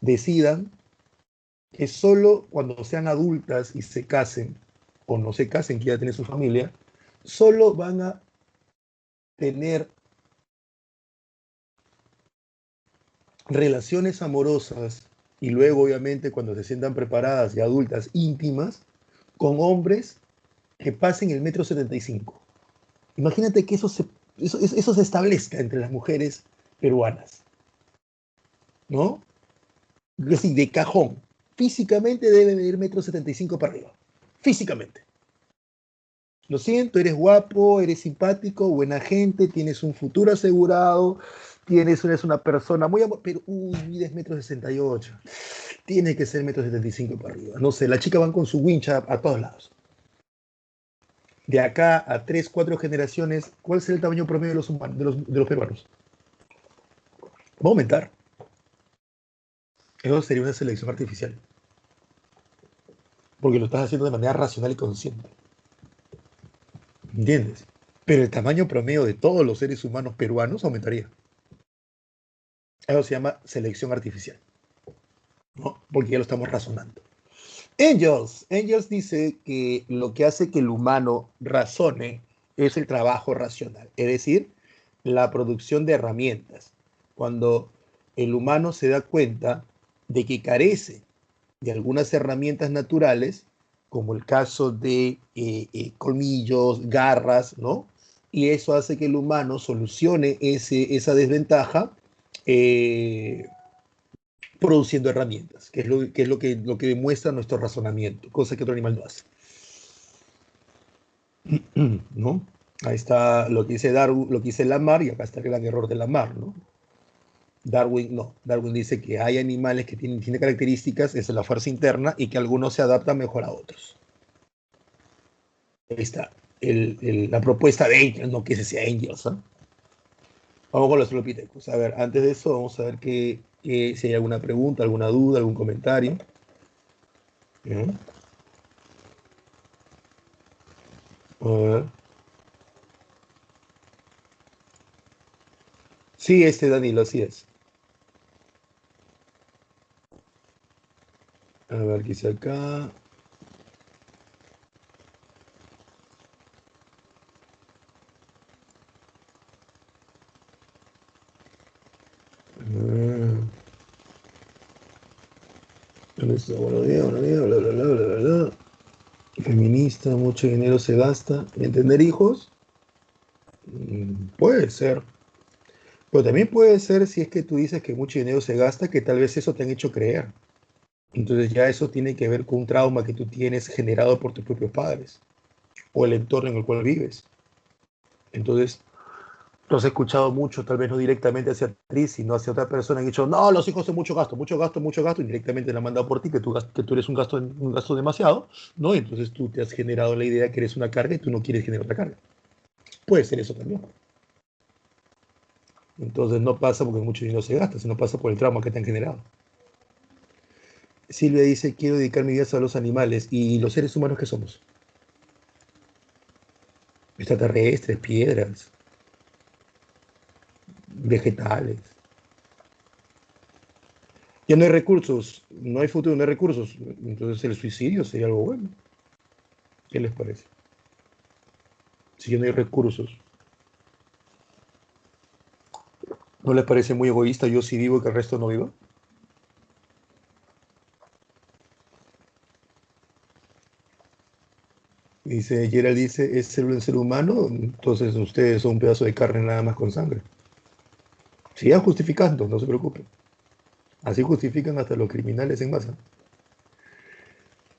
decidan que solo cuando sean adultas y se casen, o no se casen, que ya tienen su familia, solo van a tener relaciones amorosas y luego obviamente cuando se sientan preparadas y adultas íntimas con hombres que pasen el 1,75 m. Imagínate que eso se establezca entre las mujeres peruanas, ¿no? Es decir, de cajón. Físicamente debe medir 1,75 m para arriba. Físicamente. Lo siento, eres guapo, eres simpático, buena gente, tienes un futuro asegurado, eres una persona muy amor, pero mides 1,68 m. Tiene que ser 1,75 m para arriba. No sé, la chica van con su wincha a todos lados. De acá a 3, 4 generaciones, ¿cuál será el tamaño promedio de los humanos, de los peruanos? Va a aumentar. Eso sería una selección artificial. Porque lo estás haciendo de manera racional y consciente. ¿Entiendes? Pero el tamaño promedio de todos los seres humanos peruanos aumentaría. Eso se llama selección artificial, ¿no? Porque ya lo estamos razonando. Engels dice que lo que hace que el humano razone es el trabajo racional, es decir, la producción de herramientas. Cuando el humano se da cuenta de que carece de algunas herramientas naturales, como el caso de colmillos, garras, ¿no? Y eso hace que el humano solucione esa desventaja eh, produciendo herramientas, que es lo que demuestra nuestro razonamiento, cosa que otro animal no hace. ¿No? Ahí está lo que dice Darwin, lo que dice Lamarck, y acá está el gran error de Lamarck, ¿no? Darwin dice que hay animales que tienen características, es la fuerza interna, y que algunos se adaptan mejor a otros. Ahí está la propuesta de Engels, no que ese sea Engels, ¿eh? Vamos con los Australopithecus. A ver, antes de eso, vamos a ver si hay alguna pregunta, alguna duda, algún comentario. ¿Mm? A ver. Sí, Danilo, así es. A ver, qué hice acá. Ah, ¿dónde está? Buenos días, bla, bla, bla, bla, bla, bla. Feminista, mucho dinero se gasta. ¿En tener hijos? Puede ser. Pero también puede ser si es que tú dices que mucho dinero se gasta, que tal vez eso te han hecho creer. Entonces ya eso tiene que ver con un trauma que tú tienes generado por tus propios padres o el entorno en el cual vives. Entonces, tú has escuchado mucho, tal vez no directamente hacia ti, sino hacia otra persona, han dicho, no, los hijos son mucho gasto, mucho gasto, mucho gasto, y directamente le han mandado por ti que tú eres un gasto demasiado, ¿no? Y entonces tú te has generado la idea que eres una carga y tú no quieres generar otra carga. Puede ser eso también. Entonces no pasa porque mucho dinero se gasta, sino pasa por el trauma que te han generado. Silvia dice, quiero dedicar mi vida a los animales y los seres humanos que somos. Extraterrestres, piedras, vegetales. Ya no hay recursos, no hay futuro, no hay recursos. Entonces el suicidio sería algo bueno. ¿Qué les parece? Si ya no hay recursos. ¿No les parece muy egoísta yo sí vivo y que el resto no viva? Dice, Gerald dice, ¿es ser humano? Entonces ustedes son un pedazo de carne nada más con sangre. Sigan justificando, no se preocupen. Así justifican hasta los criminales en masa.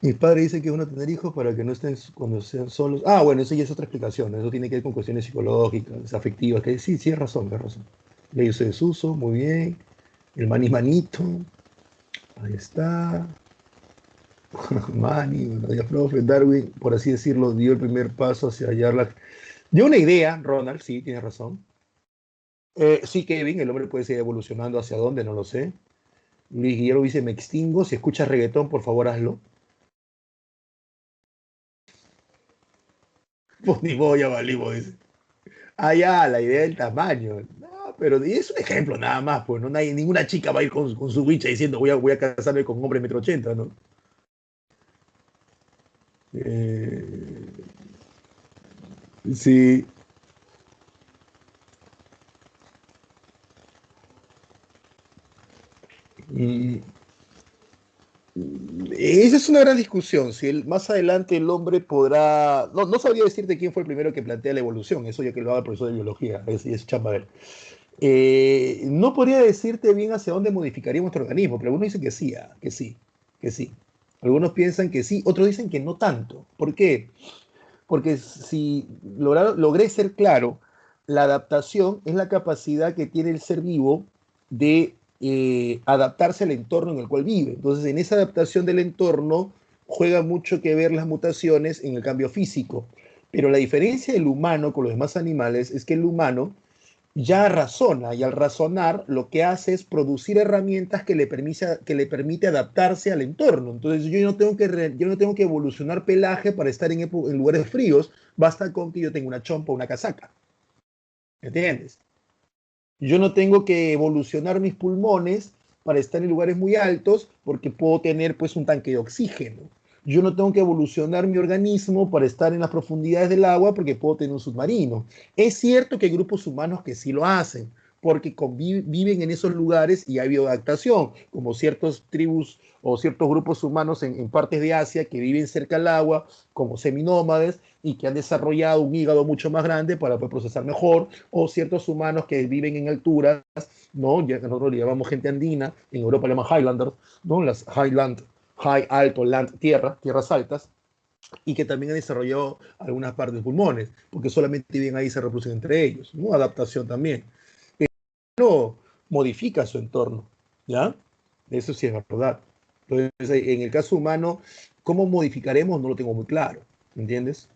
Mis padres dicen que es bueno tener hijos para que no estén cuando sean solos. Ah, bueno, eso ya es otra explicación. Eso tiene que ver con cuestiones psicológicas, afectivas. Que sí, sí, es razón, es razón. Le hizo desuso, muy bien. El manito. Ahí está. Manny, bueno, ya profe, Darwin, por así decirlo, dio el primer paso hacia hallar. Dio una idea, Ronald, sí, tienes razón. Sí, Kevin, el hombre puede seguir evolucionando hacia dónde, no lo sé. Luis Guillermo dice, me extingo. Si escuchas reggaetón, por favor, hazlo. Pues ni voy a valimos, dice. Ah, ya, la idea del tamaño. No, pero es un ejemplo nada más, pues no hay, ninguna chica va a ir con su bicha diciendo voy a casarme con un hombre metro ochenta, ¿no? Eh, sí, y esa es una gran discusión. Si más adelante el hombre podrá. No, no sabría decirte quién fue el primero que plantea la evolución, eso ya que lo haga el profesor de biología, es chamba de él. No podría decirte bien hacia dónde modificaría nuestro organismo, pero algunos dicen que sí, que sí, que sí. Algunos piensan que sí, otros dicen que no tanto. ¿Por qué? Porque si logré ser claro, la adaptación es la capacidad que tiene el ser vivo de adaptarse al entorno en el cual vive. Entonces, en esa adaptación del entorno juega mucho que ver las mutaciones en el cambio físico. Pero la diferencia del humano con los demás animales es que el humano ya razona y al razonar lo que hace es producir herramientas que le permite adaptarse al entorno. Entonces yo no tengo que evolucionar pelaje para estar en lugares fríos, basta con que yo tenga una chompa o una casaca. ¿Entiendes? Yo no tengo que evolucionar mis pulmones para estar en lugares muy altos porque puedo tener pues un tanque de oxígeno. Yo no tengo que evolucionar mi organismo para estar en las profundidades del agua porque puedo tener un submarino. Es cierto que hay grupos humanos que sí lo hacen porque viven en esos lugares y hay bioadaptación, como ciertas tribus o ciertos grupos humanos en partes de Asia que viven cerca del agua, como seminómades, y que han desarrollado un hígado mucho más grande para poder procesar mejor, o ciertos humanos que viven en alturas, ¿no? Ya que nosotros le llamamos gente andina, en Europa le llaman Highlanders, ¿no? Las Highland, High, alto, land, tierra, tierras altas, y que también han desarrollado algunas partes de pulmones, porque solamente viven ahí y se reproducen entre ellos, ¿no? Adaptación también. No modifica su entorno, ¿ya? Eso sí es verdad. Entonces, en el caso humano, ¿cómo modificaremos? No lo tengo muy claro, ¿entiendes?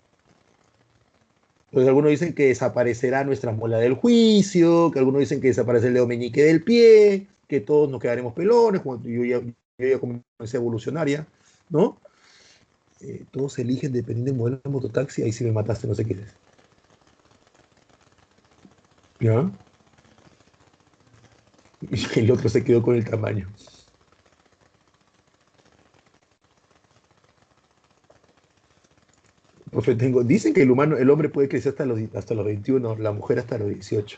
Entonces algunos dicen que desaparecerá nuestra muela del juicio, que algunos dicen que desaparecerá el dedo meñique del pie, que todos nos quedaremos pelones, cuando yo ya comencé a evolucionar ya, ¿no? Todos eligen dependiendo del modelo de mototaxi, ahí sí me mataste, no sé qué es. ¿Ya? Y el otro se quedó con el tamaño. Profe, dicen que el hombre puede crecer hasta los 21, la mujer hasta los 18.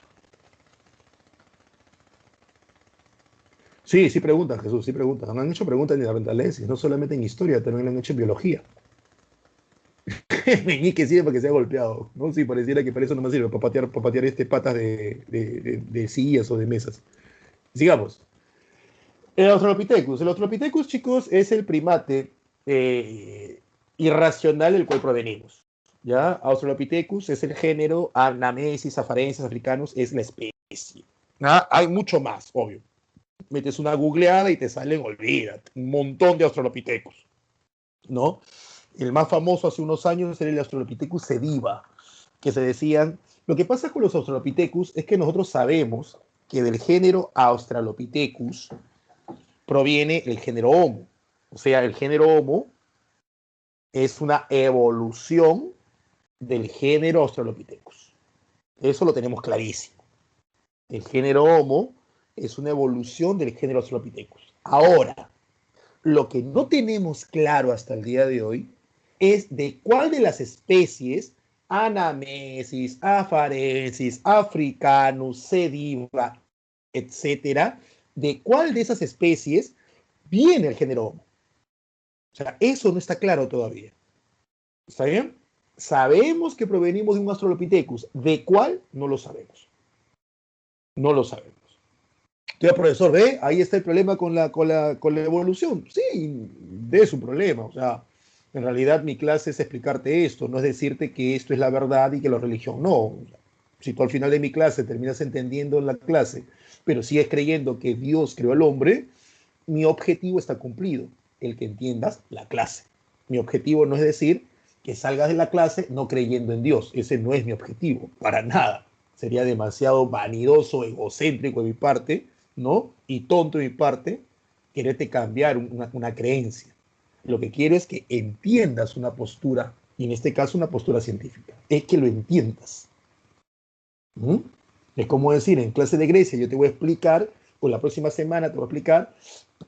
Sí, sí preguntan, Jesús, sí preguntan. No han hecho preguntas ni en la no solamente en historia, también lo han hecho en biología. Meñique sirve para que sea golpeado, ¿no? Sí, pareciera que para eso no me sirve, para patear patas de sillas o de mesas. Sigamos. El Australopithecus, chicos, es el primate irracional del cual provenimos. ¿Ya? Australopithecus es el género, Anamnesis, afarenses, africanos, es la especie. ¿Ah? Hay mucho más, obvio. Metes una googleada y te salen, olvídate, un montón de Australopithecus, ¿no? El más famoso hace unos años era el Australopithecus sediva, que se decían, lo que pasa con los Australopithecus es que nosotros sabemos que del género Australopithecus proviene el género Homo. O sea, el género Homo es una evolución del género Australopithecus. Eso lo tenemos clarísimo. El género Homo es una evolución del género Australopithecus. Ahora, lo que no tenemos claro hasta el día de hoy es de cuál de las especies, Anamnesis, afarensis, africanus, sediva, etcétera, de cuál de esas especies viene el género Homo. O sea, eso no está claro todavía. ¿Está bien? Sabemos que provenimos de un Australopithecus. ¿De cuál? No lo sabemos. No lo sabemos. Entonces, profesor, ¿ve? Ahí está el problema con la evolución. Sí, es un problema. O sea, en realidad mi clase es explicarte esto, no es decirte que esto es la verdad y que la religión no. Si tú al final de mi clase terminas entendiendo la clase, pero sigues creyendo que Dios creó al hombre, mi objetivo está cumplido, el que entiendas la clase. Mi objetivo no es decir que salgas de la clase no creyendo en Dios. Ese no es mi objetivo, para nada. Sería demasiado vanidoso, egocéntrico de mi parte, ¿no? Y tonto de mi parte, quererte cambiar una creencia. Lo que quiero es que entiendas una postura, y en este caso una postura científica. Es que lo entiendas. ¿Mm? Es como decir, en clase de Grecia yo te voy a explicar, o la próxima semana te voy a explicar,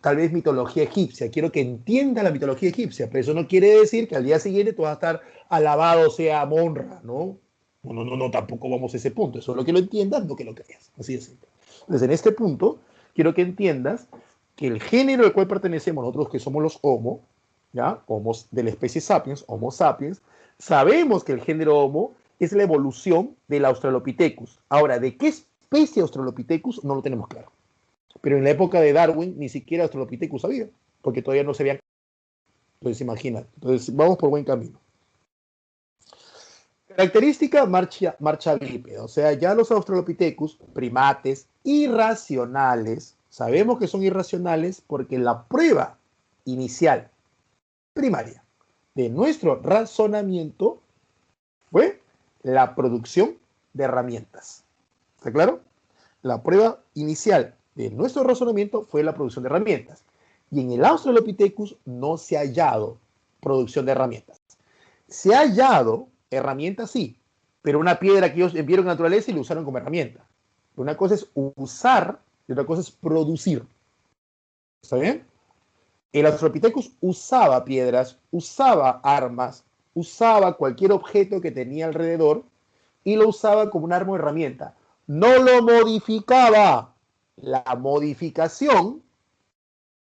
tal vez mitología egipcia. Quiero que entiendas la mitología egipcia, pero eso no quiere decir que al día siguiente tú vas a estar alabado sea Monra, ¿no? No, tampoco vamos a ese punto. Eso es lo que lo entiendas, no que lo creas. Así de simple. Entonces, en este punto, quiero que entiendas que el género al cual pertenecemos nosotros, que somos los Homo, ¿ya? Homos de la especie sapiens, Homo sapiens, sabemos que el género Homo es la evolución del Australopithecus. Ahora, ¿de qué especie Australopithecus? No lo tenemos claro. Pero en la época de Darwin ni siquiera Australopithecus había, porque todavía no se habían. Entonces, imagina. Entonces, vamos por buen camino. Característica marcha bípeda. O sea, ya los Australopithecus, primates irracionales, sabemos que son irracionales porque la prueba inicial, primaria, de nuestro razonamiento fue la producción de herramientas. ¿Está claro? La prueba inicial de nuestro razonamiento fue la producción de herramientas. Y en el Australopithecus no se ha hallado producción de herramientas. Se ha hallado herramientas, sí, pero una piedra que ellos vieron en la naturaleza y la usaron como herramienta. Una cosa es usar y otra cosa es producir. ¿Está bien? El Australopithecus usaba piedras, usaba armas, usaba cualquier objeto que tenía alrededor y lo usaba como un arma o herramienta. No lo modificaba. La modificación,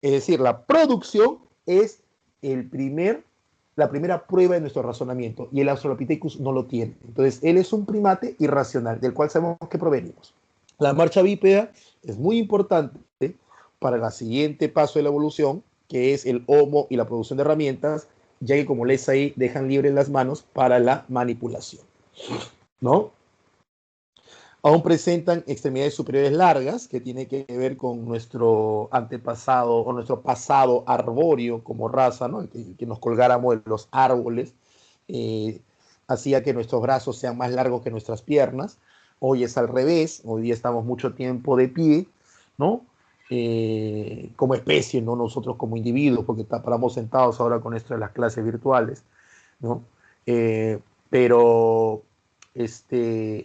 es decir, la producción, es la primera prueba de nuestro razonamiento y el Australopithecus no lo tiene. Entonces, él es un primate irracional del cual sabemos que provenimos. La marcha bípeda es muy importante para el siguiente paso de la evolución, que es el Homo y la producción de herramientas, ya que como lees ahí, dejan libres las manos para la manipulación, ¿no? Aún presentan extremidades superiores largas, que tiene que ver con nuestro antepasado o nuestro pasado arbóreo como raza, ¿no? Que nos colgáramos de los árboles, hacía que nuestros brazos sean más largos que nuestras piernas. Hoy es al revés, hoy día estamos mucho tiempo de pie, ¿no? Como especie, no nosotros como individuos, porque paramos sentados ahora con esto de las clases virtuales, ¿no? Pero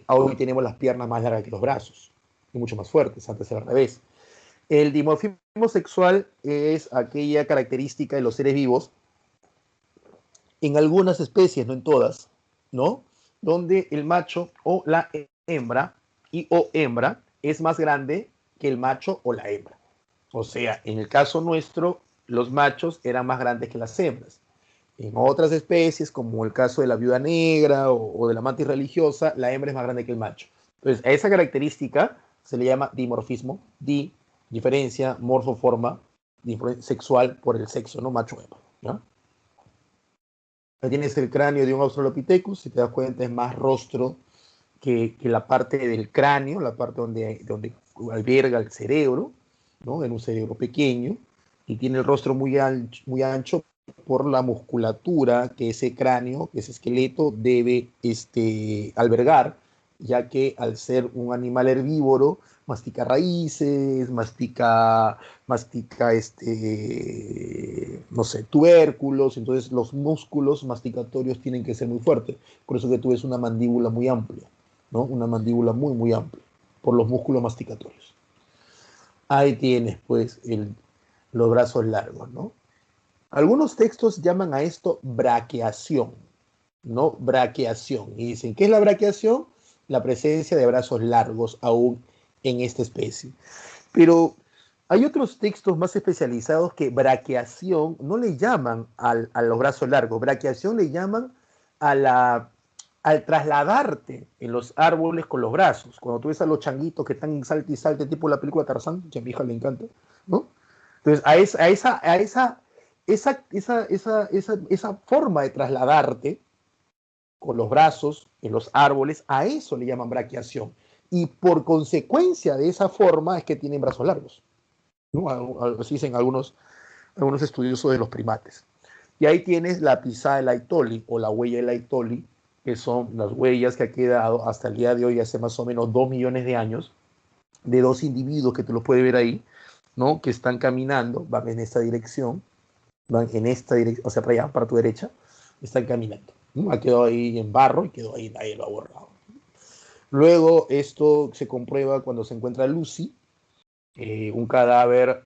hoy tenemos las piernas más largas que los brazos y mucho más fuertes, antes era al revés. El dimorfismo sexual es aquella característica de los seres vivos, en algunas especies, no en todas, ¿no? Donde el macho o la hembra o hembra es más grande que el macho o la hembra. O sea, en el caso nuestro, los machos eran más grandes que las hembras. En otras especies, como el caso de la viuda negra o de la mantis religiosa, la hembra es más grande que el macho. Entonces, a esa característica se le llama dimorfismo, diferencia, morfoforma, sexual por el sexo, ¿no? Macho-hembra, ¿no? Ahí tienes el cráneo de un Australopithecus, si te das cuenta es más rostro que la parte del cráneo, la parte donde alberga el cerebro, ¿no? En un cerebro pequeño, y tiene el rostro muy ancho por la musculatura que ese cráneo, que ese esqueleto debe albergar, ya que al ser un animal herbívoro, mastica raíces, mastica no sé, tubérculos, entonces los músculos masticatorios tienen que ser muy fuertes. Por eso que tú ves una mandíbula muy amplia, ¿no? Una mandíbula muy, muy amplia, por los músculos masticatorios. Ahí tienes, pues, los brazos largos, ¿no? Algunos textos llaman a esto braquiación, ¿no? Braquiación. Y dicen, ¿qué es la braquiación? La presencia de brazos largos aún en esta especie. Pero hay otros textos más especializados que braquiación no le llaman a los brazos largos. Braquiación le llaman al trasladarte en los árboles con los brazos. Cuando tú ves a los changuitos que están salte y salte, tipo la película Tarzán, que a mi hija le encanta, ¿no? Entonces, esa forma de trasladarte con los brazos en los árboles, a eso le llaman braquiación. Y por consecuencia de esa forma es que tienen brazos largos, ¿no? Así dicen algunos estudiosos de los primates. Y ahí tienes la pisada de Laetoli o la huella de Laetoli, que son las huellas que ha quedado hasta el día de hoy, hace más o menos 2 millones de años, de dos individuos que tú los puedes ver ahí, ¿no? Que están caminando, van en esta dirección, o sea, para allá, para tu derecha, están caminando, ¿no? Ha quedado ahí en barro y quedó ahí, nadie lo ha borrado. Luego esto se comprueba cuando se encuentra Lucy, un cadáver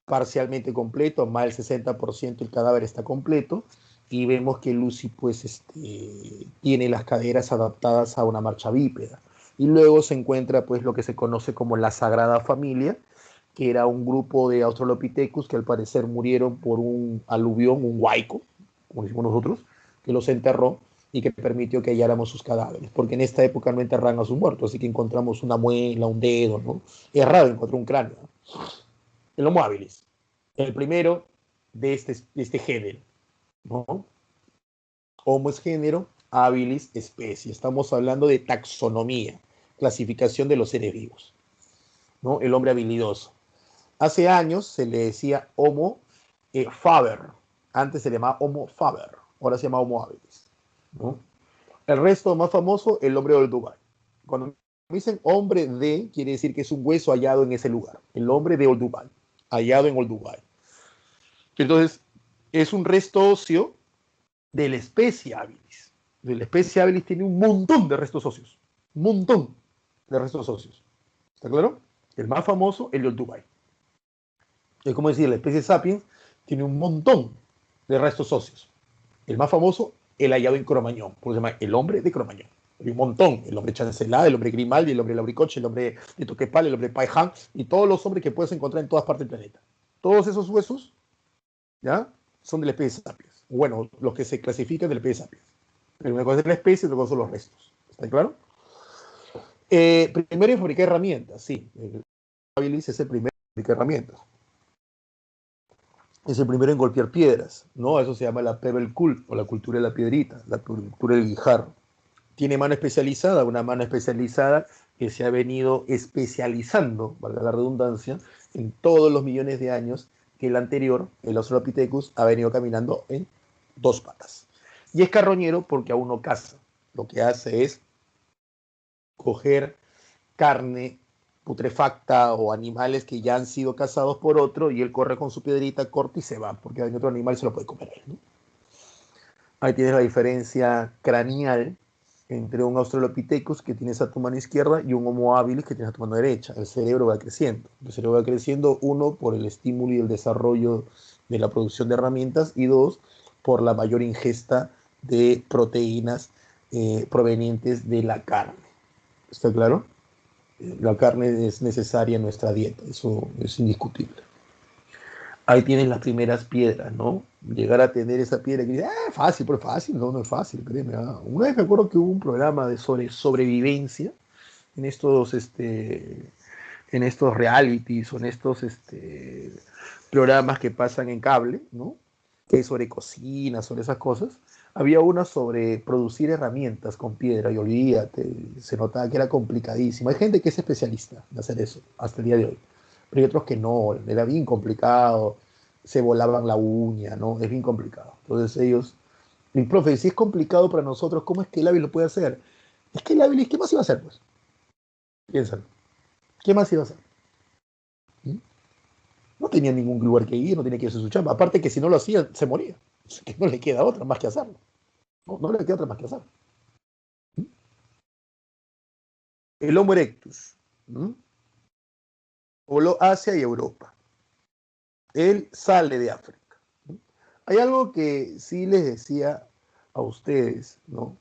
parcialmente completo, más del 60% el cadáver está completo, y vemos que Lucy pues tiene las caderas adaptadas a una marcha bípeda. Y luego se encuentra pues lo que se conoce como la Sagrada Familia, que era un grupo de Australopithecus que al parecer murieron por un aluvión, un huaico, como decimos nosotros, que los enterró y que permitió que halláramos sus cadáveres, porque en esta época no enterran a sus muertos, así que encontramos una muela, un dedo, ¿no? Es raro encontrar un cráneo, ¿no? El Homo habilis, el primero de este género, ¿no? Homo es género, habilis especie. Estamos hablando de taxonomía, clasificación de los seres vivos, ¿no? El hombre habilidoso. Hace años se le decía Homo faber, antes se le llamaba Homo faber, ahora se llama Homo habilis, ¿no? El resto más famoso, el hombre de Olduvai. Cuando me dicen hombre de, quiere decir que es un hueso hallado en ese lugar, el hombre de Olduvai, hallado en Olduvai. Entonces, es un resto óseo de la especie habilis. De la especie habilis tiene un montón de restos óseos. Un montón de restos óseos. ¿Está claro? El más famoso, el de Olduvai. Es como decir, la especie sapiens tiene un montón de restos óseos. El más famoso, el hallado en Cromañón, porque se llama el hombre de Cromañón. Hay un montón, el hombre Chancelada, el hombre Grimaldi, el hombre Lauricoche, el hombre de Toquepal, el hombre Paiján, y todos los hombres que puedes encontrar en todas partes del planeta. Todos esos huesos, ¿ya? Son de la especie sapiens. Bueno, los que se clasifican de la especie sapiens. Pero una cosa es la especie y otra cosa son los restos. ¿Está claro? Primero en fabricar herramientas, sí. El habilis es el primero en fabricar herramientas. Es el primero en golpear piedras, ¿no? Eso se llama la pebble cult, o la cultura de la piedrita, la cultura del guijarro. Tiene mano especializada, una mano especializada que se ha venido especializando, valga la redundancia, en todos los millones de años que el anterior, el Australopithecus, ha venido caminando en dos patas. Y es carroñero porque aún no caza. Lo que hace es coger carne putrefacta o animales que ya han sido cazados por otro y él corre con su piedrita, corta y se va, porque hay otro animal se lo puede comer él, ¿no? Ahí tienes la diferencia craneal entre un Australopithecus que tienes a tu mano izquierda y un Homo habilis que tienes a tu mano derecha. El cerebro va creciendo. El cerebro va creciendo, uno, por el estímulo y el desarrollo de la producción de herramientas, y dos, por la mayor ingesta de proteínas provenientes de la carne. ¿Está claro? La carne es necesaria en nuestra dieta, eso es indiscutible. Ahí tienes las primeras piedras, ¿no? Llegar a tener esa piedra que dice, fácil, pero fácil, no, no es fácil, créeme. Una vez me acuerdo que hubo un programa sobre sobrevivencia en estos realities o en estos programas que pasan en cable, ¿no? Que es sobre cocina, sobre esas cosas. Había una sobre producir herramientas con piedra y olvídate, se notaba que era complicadísimo. Hay gente que es especialista en hacer eso hasta el día de hoy, pero hay otros que no, era bien complicado, se volaban la uña, ¿no? Es bien complicado. Entonces ellos, mi profe, si es complicado para nosotros, ¿cómo es que el hábil lo puede hacer? Es que el hábil, ¿qué más iba a hacer, pues? Piénsalo. ¿Qué más iba a hacer? ¿Mm? No tenía ningún lugar que ir, no tenía que hacer su chamba. Aparte que si no lo hacía, se moría. Que no le queda otra más que hacerlo. No, no le queda otra más que hacerlo. ¿Mm? El Homo erectus. ¿Mm? Voló Asia y Europa. Él sale de África. ¿Mm? Hay algo que sí les decía a ustedes, ¿no?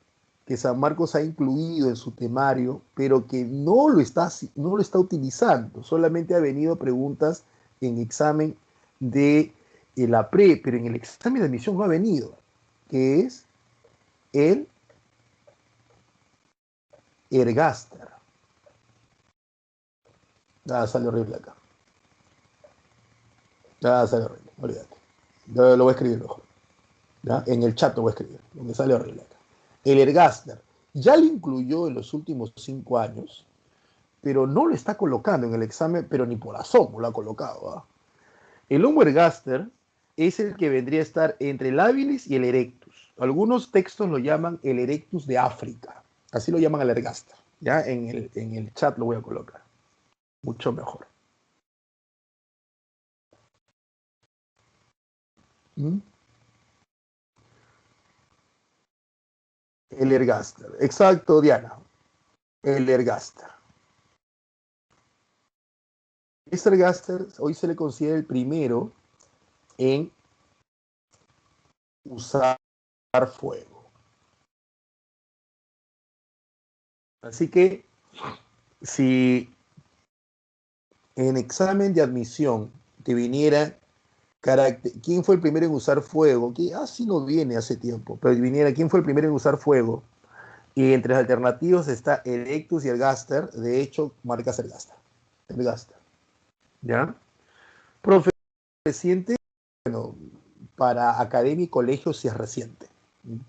Que San Marcos ha incluido en su temario, pero que no lo está utilizando. Solamente ha venido preguntas en examen de la pre, pero en el examen de admisión no ha venido, que es el ergaster. Sale horrible acá. Sale horrible, olvídate. Yo lo voy a escribir mejor. ¿Ya? En el chat lo voy a escribir, donde sale horrible acá. El ergaster ya lo incluyó en los últimos 5 años, pero no lo está colocando en el examen, pero ni por asomo lo ha colocado. ¿Ah? El Homo ergaster es el que vendría a estar entre el habilis y el erectus. Algunos textos lo llaman el erectus de África. Así lo llaman al ergaster. Ya en el chat lo voy a colocar. Mucho mejor. ¿Mm? El ergaster. Exacto, Diana. El ergaster. Este ergaster hoy se le considera el primero en usar fuego. Así que si en examen de admisión te viniera quién fue el primero en usar fuego, que así no viene hace tiempo, pero viniera quién fue el primero en usar fuego, y entre las alternativas está el Erectus y el Gaster, de hecho marcas el Gaster, ¿ya? Profe, reciente, bueno, para academia y colegio sí es reciente,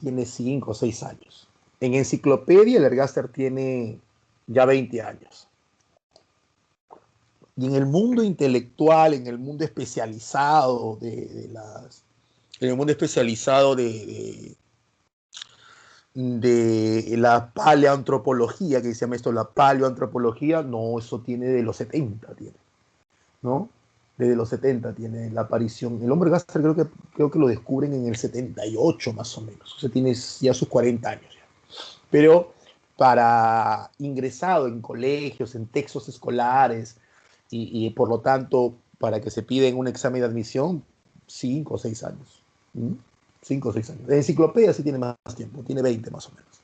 tiene 5 o 6 años. En enciclopedia el Ergaster tiene ya 20 años. Y en el mundo intelectual, en el mundo especializado en el mundo especializado de la paleoantropología, que se llama esto la paleoantropología, no, eso tiene de los 70, tiene, ¿no? Desde los 70 tiene la aparición. El hombre Gaster creo que lo descubren en el 78 más o menos, o sea, tiene ya sus 40 años. Ya. Pero para ingresado en colegios, en textos escolares, y por lo tanto, para que se pida un examen de admisión, 5 o 6 años. ¿Mm? 5 o 6 años. La enciclopedia sí tiene más tiempo, tiene 20 más o menos.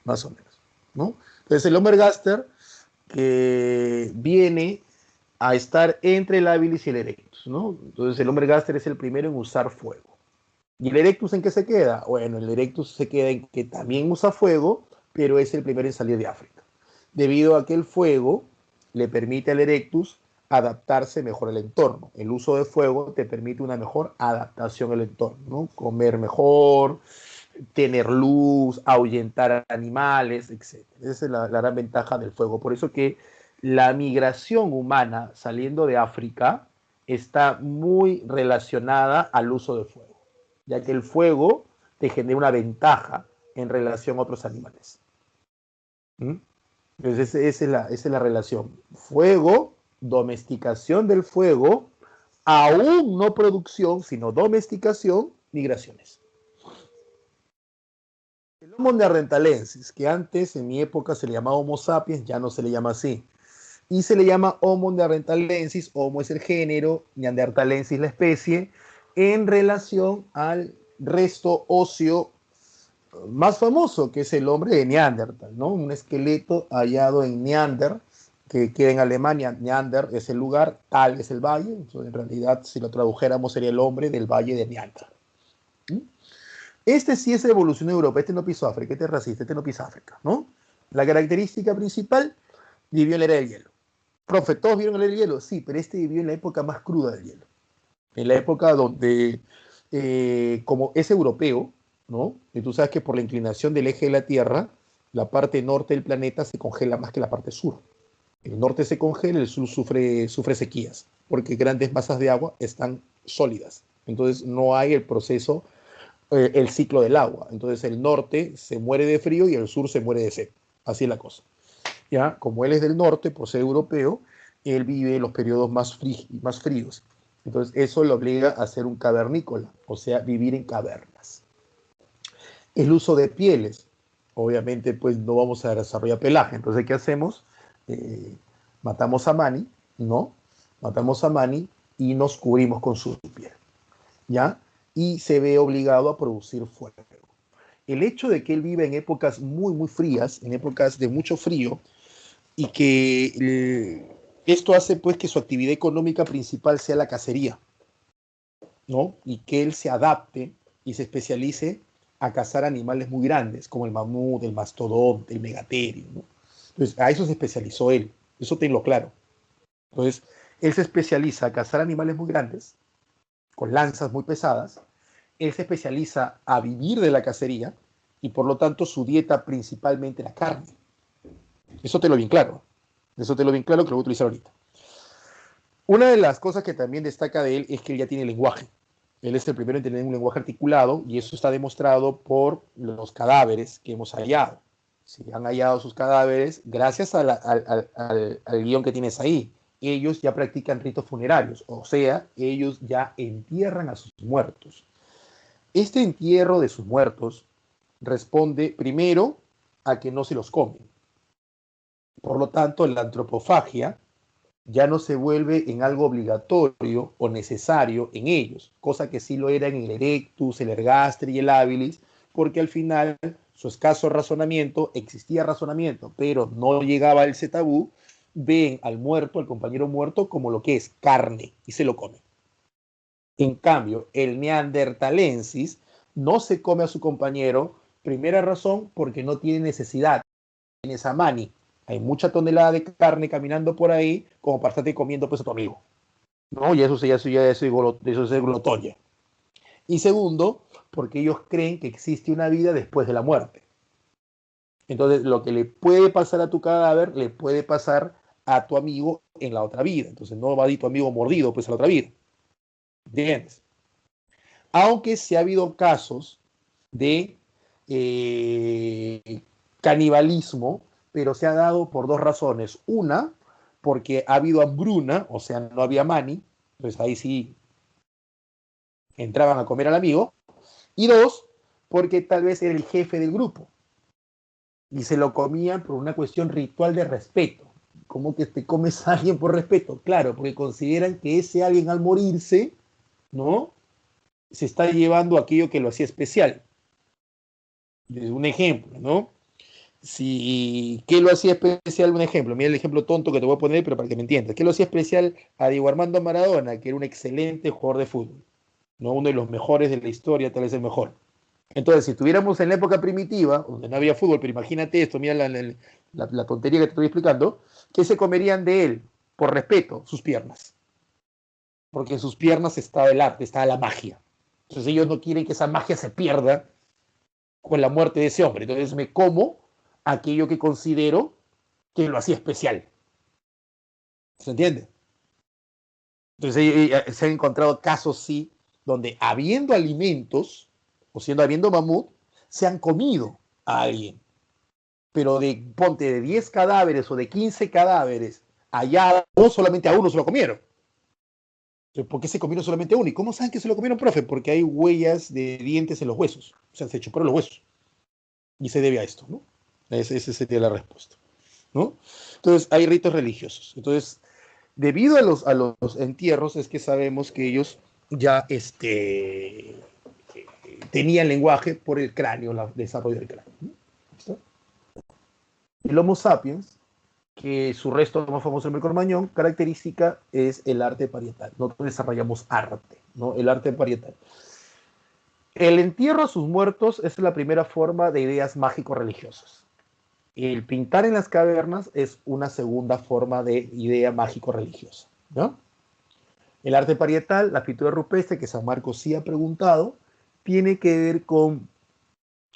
Más o menos. ¿No? Entonces, el Homer Gaster, que viene a estar entre el habilis y el erectus, ¿no? Entonces, el Homer Gaster es el primero en usar fuego. ¿Y el erectus en qué se queda? Bueno, el erectus se queda en que también usa fuego, pero es el primero en salir de África. Debido a que el fuego le permite al erectus adaptarse mejor al entorno. El uso de fuego te permite una mejor adaptación al entorno, ¿no? Comer mejor, tener luz, ahuyentar a animales, etc. Esa es la gran ventaja del fuego. Por eso que la migración humana saliendo de África está muy relacionada al uso de fuego, ya que el fuego te genera una ventaja en relación a otros animales. ¿Mm? Entonces, esa es la relación. Fuego, domesticación del fuego, aún no producción, sino domesticación, migraciones. El Homo neanderthalensis, que antes en mi época se le llamaba Homo sapiens, ya no se le llama así. Y se le llama Homo neanderthalensis, Homo es el género, neanderthalensis la especie, en relación al resto óseo más famoso, que es el hombre de Neandertal, ¿no? Un esqueleto hallado en Neander, que queda en Alemania. Neander es el lugar, Tal es el valle. Entonces, en realidad, si lo tradujéramos, sería el hombre del valle de Neander. ¿Mm? Este sí es evolución europea, este no pisó África, este es racista, este no pisa África, ¿no? La característica principal, vivió en la era del hielo. Profe, ¿todos vieron la era del hielo? Sí, pero este vivió en la época más cruda del hielo. En la época donde, como es europeo, ¿no? Y tú sabes que por la inclinación del eje de la Tierra, la parte norte del planeta se congela más que la parte sur. El norte se congela, el sur sufre sequías, porque grandes masas de agua están sólidas. Entonces no hay el proceso, el ciclo del agua. Entonces el norte se muere de frío y el sur se muere de sed. Así es la cosa. ¿Ya? Como él es del norte, por ser europeo, él vive los periodos más fríos. Entonces eso lo obliga a ser un cavernícola, o sea, vivir en cavernas. El uso de pieles, obviamente pues no vamos a desarrollar pelaje. Entonces, ¿qué hacemos? Matamos a Mani, ¿no? Matamos a Mani y nos cubrimos con su piel, ¿ya? Y se ve obligado a producir fuego. El hecho de que él viva en épocas muy, muy frías, en épocas de mucho frío, y que esto hace pues que su actividad económica principal sea la cacería, ¿no? Y que él se adapte y se especialice a cazar animales muy grandes, como el mamut, el mastodonte, el megaterio, ¿no? Entonces, a eso se especializó él, eso tenlo claro. Entonces, él se especializa a cazar animales muy grandes, con lanzas muy pesadas, él se especializa a vivir de la cacería, y por lo tanto su dieta principalmente la carne. Eso te lo bien claro. Eso te lo bien claro que lo voy a utilizar ahorita. Una de las cosas que también destaca de él es que él ya tiene lenguaje. Él es el primero en tener un lenguaje articulado y eso está demostrado por los cadáveres que hemos hallado. Si han hallado sus cadáveres, gracias al guión que tienes ahí, ellos ya practican ritos funerarios, o sea, ellos ya entierran a sus muertos. Este entierro de sus muertos responde primero a que no se los comen. Por lo tanto, la antropofagia ya no se vuelve en algo obligatorio o necesario en ellos, cosa que sí lo era en el Erectus, el Ergaster y el Habilis, porque al final su escaso razonamiento, existía razonamiento, pero no llegaba a ese tabú, ven al muerto, al compañero muerto, como lo que es carne y se lo comen. En cambio, el neandertalensis no se come a su compañero, primera razón, porque no tiene necesidad, tiene esa mani. Hay mucha tonelada de carne caminando por ahí como para estarte comiendo pues a tu amigo, ¿no? Y eso es glotón ya. Y segundo, porque ellos creen que existe una vida después de la muerte. Entonces, lo que le puede pasar a tu cadáver, le puede pasar a tu amigo en la otra vida. Entonces, no va a ir tu amigo mordido pues a la otra vida. ¿Entiendes? Aunque sí ha habido casos de canibalismo, pero se ha dado por dos razones. Una, porque ha habido hambruna, o sea, no había mani, entonces ahí sí entraban a comer al amigo. Y dos, porque tal vez era el jefe del grupo y se lo comían por una cuestión ritual de respeto. ¿Cómo que te comes a alguien por respeto? Claro, porque consideran que ese alguien al morirse, ¿no? Se está llevando aquello que lo hacía especial. Un ejemplo, ¿no? Si, ¿qué lo hacía especial? Un ejemplo, mira el ejemplo tonto que te voy a poner, pero para que me entiendas. ¿Qué lo hacía especial a Diego Armando Maradona, que era un excelente jugador de fútbol? ¿No? Uno de los mejores de la historia, tal vez el mejor. Entonces, si estuviéramos en la época primitiva, donde no había fútbol, pero imagínate esto, mira la tontería que te estoy explicando, ¿qué se comerían de él? Por respeto, sus piernas. Porque en sus piernas estaba el arte, estaba la magia. Entonces ellos no quieren que esa magia se pierda con la muerte de ese hombre. Entonces me como aquello que considero que lo hacía especial. ¿Se entiende? Entonces se han encontrado casos, sí, donde habiendo alimentos, o siendo habiendo mamut, se han comido a alguien. Pero ponte de 10 cadáveres o de 15 cadáveres, allá no solamente a uno se lo comieron. ¿Por qué se comieron solamente a uno? ¿Y cómo saben que se lo comieron, profe? Porque hay huellas de dientes en los huesos. O sea, se chuparon los huesos. Y se debe a esto, ¿no? Esa sería la respuesta, ¿no? Entonces, hay ritos religiosos. Entonces, debido a los entierros, es que sabemos que ellos ya tenían lenguaje por el cráneo, el desarrollo del cráneo. ¿Listo? El Homo sapiens, que su resto más famoso en el Cro-Magnon, característica es el arte parietal. Nosotros desarrollamos arte, ¿no? El arte parietal. El entierro a sus muertos es la primera forma de ideas mágico-religiosas. El pintar en las cavernas es una segunda forma de idea mágico-religiosa, ¿no? El arte parietal, la pintura rupestre, que San Marcos sí ha preguntado, tiene que ver con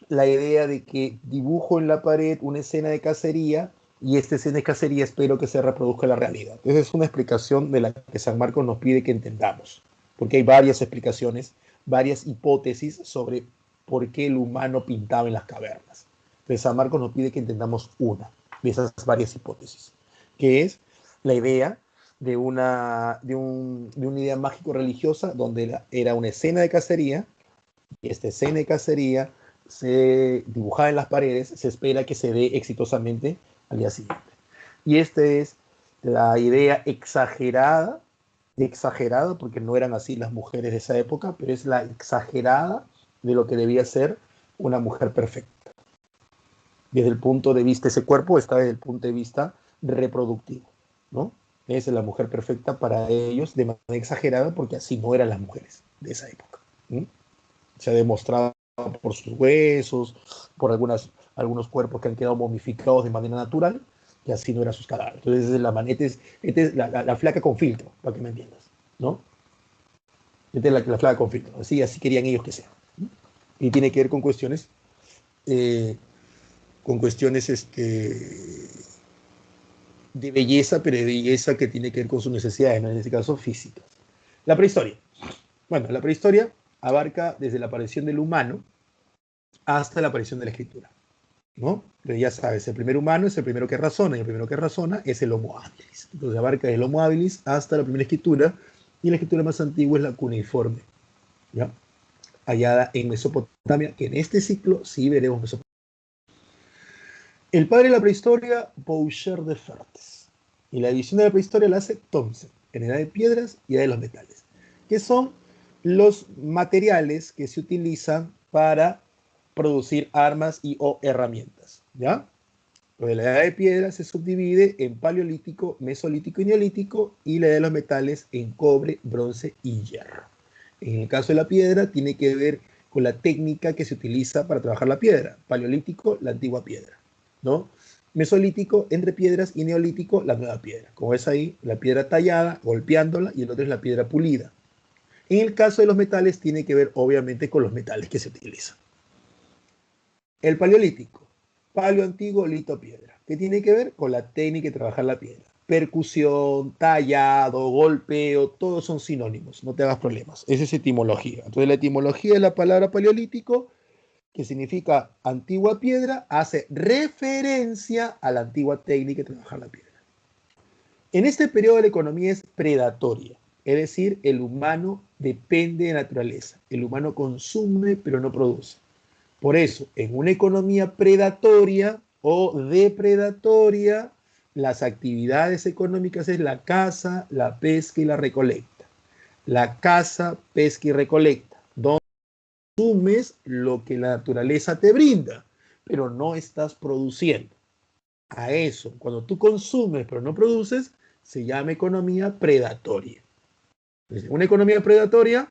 la idea de que dibujo en la pared una escena de cacería y esta escena de cacería espero que se reproduzca en la realidad. Esa es una explicación de la que San Marcos nos pide que entendamos, porque hay varias explicaciones, varias hipótesis sobre por qué el humano pintaba en las cavernas. Entonces San Marcos nos pide que entendamos una de esas varias hipótesis, que es la idea de una idea mágico-religiosa donde era una escena de cacería y esta escena de cacería se dibujaba en las paredes, se espera que se dé exitosamente al día siguiente. Y esta es la idea exagerada, porque no eran así las mujeres de esa época, pero es la exagerada de lo que debía ser una mujer perfecta. Desde el punto de vista, ese cuerpo está desde el punto de vista reproductivo, ¿no? Es la mujer perfecta para ellos de manera exagerada porque así no eran las mujeres de esa época. ¿Sí? Se ha demostrado por sus huesos, por algunos cuerpos que han quedado momificados de manera natural, que así no eran sus cadáveres. Entonces, esta es la flaca con filtro, para que me entiendas, ¿no? Esta es la flaca con filtro, así querían ellos que sea. ¿No? Y tiene que ver con cuestiones, de belleza, pero de belleza que tiene que ver con sus necesidades, ¿no? En este caso físicas. La prehistoria. Bueno, la prehistoria abarca desde la aparición del humano hasta la aparición de la escritura, ¿no? Pero ya sabes, el primer humano es el primero que razona, y el primero que razona es el Homo habilis. Entonces abarca el Homo habilis hasta la primera escritura, y la escritura más antigua es la cuneiforme, ¿ya? Hallada en Mesopotamia, que en este ciclo sí veremos Mesopotamia. El padre de la prehistoria, Boucher de Fertes. Y la división de la prehistoria la hace Thomson, en edad de piedras y edad de los metales, que son los materiales que se utilizan para producir armas y o herramientas, ¿ya? Lo de la edad de piedra se subdivide en paleolítico, mesolítico y neolítico, y la edad de los metales en cobre, bronce y hierro. En el caso de la piedra tiene que ver con la técnica que se utiliza para trabajar la piedra. Paleolítico, la antigua piedra, ¿no? Mesolítico, entre piedras, y neolítico, la nueva piedra. Como ves ahí, la piedra tallada, golpeándola, y el otro es la piedra pulida. En el caso de los metales tiene que ver obviamente con los metales que se utilizan. El paleolítico, paleo antiguo, lito, piedra. ¿Qué tiene que ver? Con la técnica de trabajar la piedra. Percusión, tallado, golpeo, todos son sinónimos, no te hagas problemas. Esa es etimología. Entonces la etimología de la palabra paleolítico, que significa antigua piedra, hace referencia a la antigua técnica de trabajar la piedra. En este periodo la economía es predatoria, es decir, el humano depende de la naturaleza. El humano consume pero no produce. Por eso, en una economía predatoria o depredatoria, las actividades económicas es la caza, la pesca y la recolecta. La caza, pesca y recolecta, donde consumes lo que la naturaleza te brinda, pero no estás produciendo. A eso, cuando tú consumes pero no produces, se llama economía predatoria. Entonces, una economía predatoria,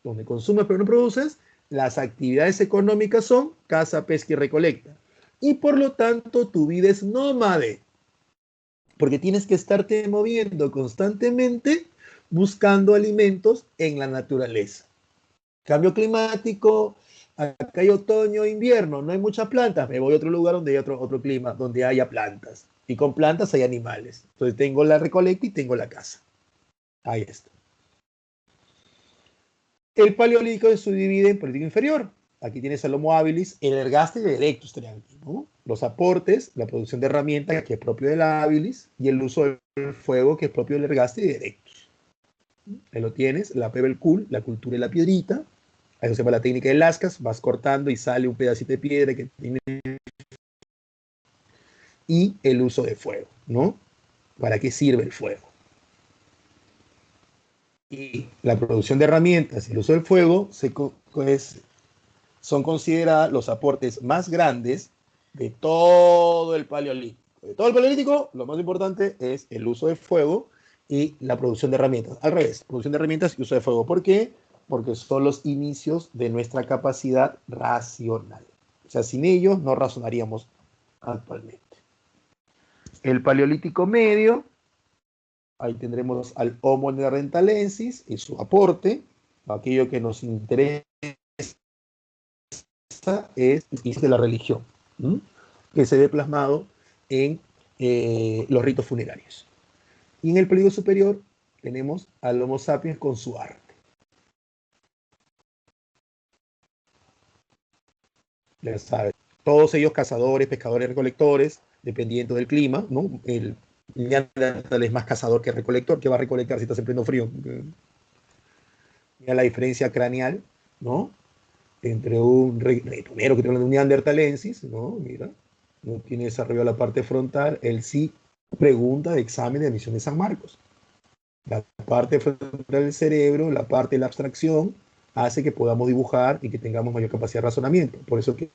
donde consumes pero no produces, las actividades económicas son caza, pesca y recolecta. Y por lo tanto, tu vida es nómade, porque tienes que estarte moviendo constantemente buscando alimentos en la naturaleza. Cambio climático, acá hay otoño, invierno, no hay muchas plantas, me voy a otro lugar donde hay otro clima, donde haya plantas. Y con plantas hay animales. Entonces tengo la recolecta y tengo la caza. Ahí está. El paleolítico se subdivide en paleolítico inferior. Aquí tienes el Homo habilis, el ergaste y el erectus, ¿no? Los aportes, la producción de herramientas, que es propio del habilis, y el uso del fuego, que es propio del ergaste y del erectus. Ahí lo tienes, la pebble la cultura de la piedrita. Eso se llama la técnica de lascas, vas cortando y sale un pedacito de piedra que tiene. Y el uso de fuego, ¿no? ¿Para qué sirve el fuego? Y la producción de herramientas y el uso del fuego son considerados los aportes más grandes de todo el Paleolítico. De todo el Paleolítico, lo más importante es el uso de fuego y la producción de herramientas. Al revés, producción de herramientas y uso de fuego. ¿Por qué? Porque son los inicios de nuestra capacidad racional. O sea, sin ellos no razonaríamos actualmente. El Paleolítico Medio, ahí tendremos al Homo neanderthalensis y su aporte. Aquello que nos interesa es el inicio de la religión, ¿sí? Que se ve plasmado en los ritos funerarios. Y en el periodo superior tenemos al Homo sapiens con su arte. Ya saben, todos ellos cazadores, pescadores, recolectores, dependiendo del clima, ¿no? El Neandertal es más cazador que recolector. ¿Qué va a recolectar si está en pleno frío? Mira la diferencia craneal, ¿no? Entre un retonero que tiene un neandertalensis, ¿no? Mira, no tiene desarrollado la parte frontal, él sí pregunta de examen de admisión de San Marcos. La parte frontal del cerebro, la parte de la abstracción, hace que podamos dibujar y que tengamos mayor capacidad de razonamiento. Por eso que,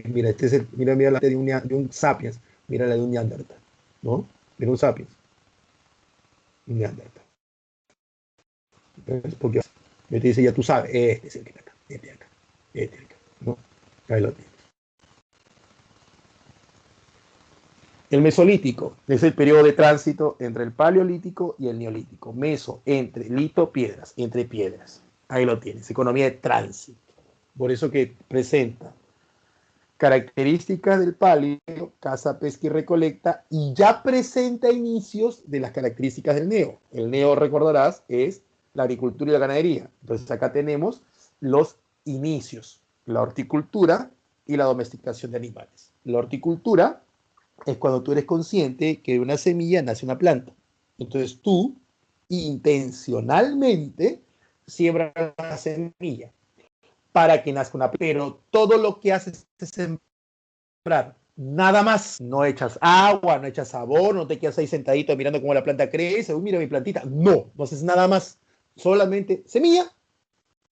mira, este es mira la de un sapiens, mira la de un neandertal, ¿no? Mira un sapiens, un neandertal. Entonces, porque te dice, ya tú sabes, este es el que está acá, este acá, este acá, ¿no? Ahí lo tienes. El Mesolítico es el periodo de tránsito entre el Paleolítico y el Neolítico. Meso, entre lito, piedras, entre piedras. Ahí lo tienes, economía de tránsito. Por eso que presenta características del Paleo, caza, pesca y recolecta, y ya presenta inicios de las características del Neo. El Neo, recordarás, es la agricultura y la ganadería. Entonces acá tenemos los inicios, la horticultura y la domesticación de animales. La horticultura es cuando tú eres consciente que de una semilla nace una planta. Entonces tú intencionalmente siembras la semilla para que nazca una planta. Pero todo lo que haces es sembrar. Nada más. No echas agua, no echas sabor, no te quedas ahí sentadito mirando cómo la planta crece. Uy, mira mi plantita. No, no haces nada más. Solamente semilla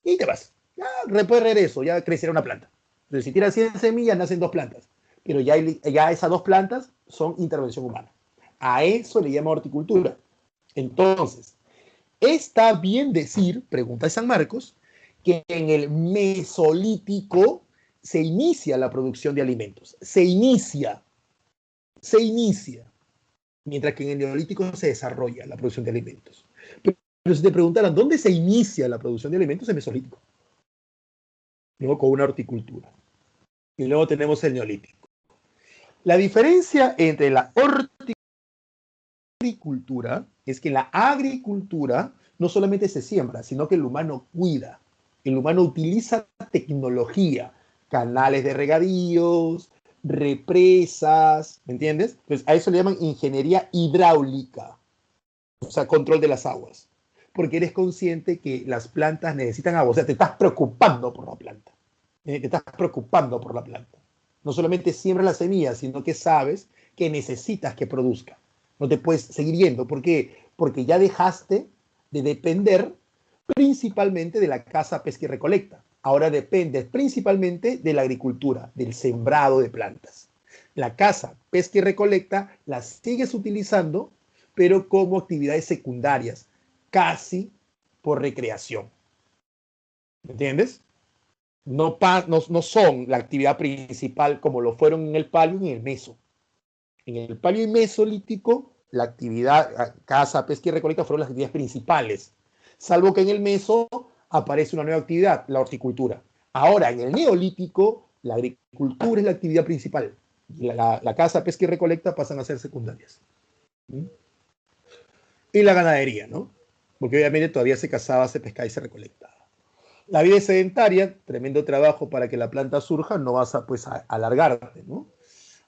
y te vas. Ya, después regreso, ya crecerá una planta. Entonces, si tiras 100 semillas, nacen 2 plantas. Pero ya esas 2 plantas son intervención humana. A eso le llama horticultura. Entonces, está bien decir, pregunta de San Marcos, que en el Mesolítico se inicia la producción de alimentos. Se inicia. Mientras que en el Neolítico se desarrolla la producción de alimentos. Pero si te preguntaran, ¿dónde se inicia la producción de alimentos? En el Mesolítico. Luego con una horticultura. Y luego tenemos el Neolítico. La diferencia entre la horticultura es que la agricultura no solamente se siembra, sino que el humano cuida. El humano utiliza tecnología, canales de regadíos, represas, ¿me entiendes? Entonces a eso le llaman ingeniería hidráulica, o sea, control de las aguas. Porque eres consciente que las plantas necesitan agua, o sea, te estás preocupando por la planta. Te estás preocupando por la planta. No solamente siembras la semilla, sino que sabes que necesitas que produzca. No te puedes seguir yendo. ¿Por qué? Porque ya dejaste de depender principalmente de la caza, pesca y recolecta. Ahora dependes principalmente de la agricultura, del sembrado de plantas. La caza, pesca y recolecta las sigues utilizando, pero como actividades secundarias, casi por recreación. ¿Me entiendes? No son la actividad principal como lo fueron en el Paleo y en el Meso. En el Paleo y Mesolítico, la actividad caza, pesca y recolecta fueron las actividades principales, salvo que en el Meso aparece una nueva actividad, la horticultura. Ahora, en el Neolítico, la agricultura es la actividad principal. La caza, pesca y recolecta pasan a ser secundarias. ¿Mm? Y la ganadería, ¿no? Porque obviamente todavía se cazaba, se pescaba y se recolectaba. La vida es sedentaria, tremendo trabajo para que la planta surja, no vas a, pues, a alargarte, ¿no?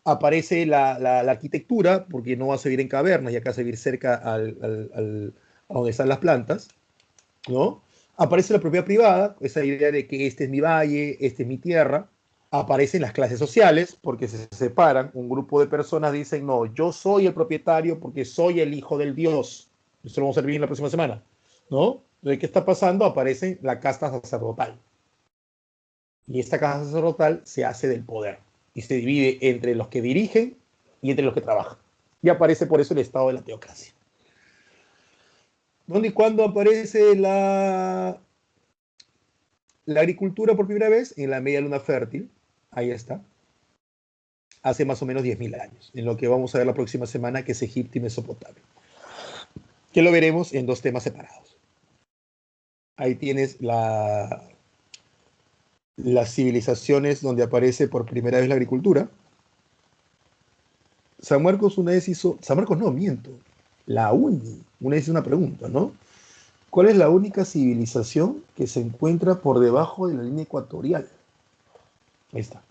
Aparece la arquitectura, porque no vas a vivir en cavernas, y acá vas a vivir cerca a donde están las plantas, ¿no? Aparece la propiedad privada, esa idea de que este es mi valle, este es mi tierra. Aparecen las clases sociales, porque se separan. Un grupo de personas dicen, no, yo soy el propietario porque soy el hijo del Dios. Esto lo vamos a ver en la próxima semana, ¿no? Entonces, ¿qué está pasando? Aparece la casta sacerdotal. Y esta casa sacerdotal se hace del poder y se divide entre los que dirigen y entre los que trabajan. Y aparece por eso el estado de la teocracia. ¿Dónde y cuándo aparece la agricultura por primera vez? En la media luna fértil. Ahí está. Hace más o menos 10.000 años, en lo que vamos a ver la próxima semana, que es Egipto y Mesopotamia, que lo veremos en dos temas separados. Ahí tienes las civilizaciones donde aparece por primera vez la agricultura. San Marcos una vez hizo, San Marcos no, miento, la UNI, una vez hizo una pregunta, ¿no? ¿Cuál es la única civilización que se encuentra por debajo de la línea ecuatorial? Ahí está,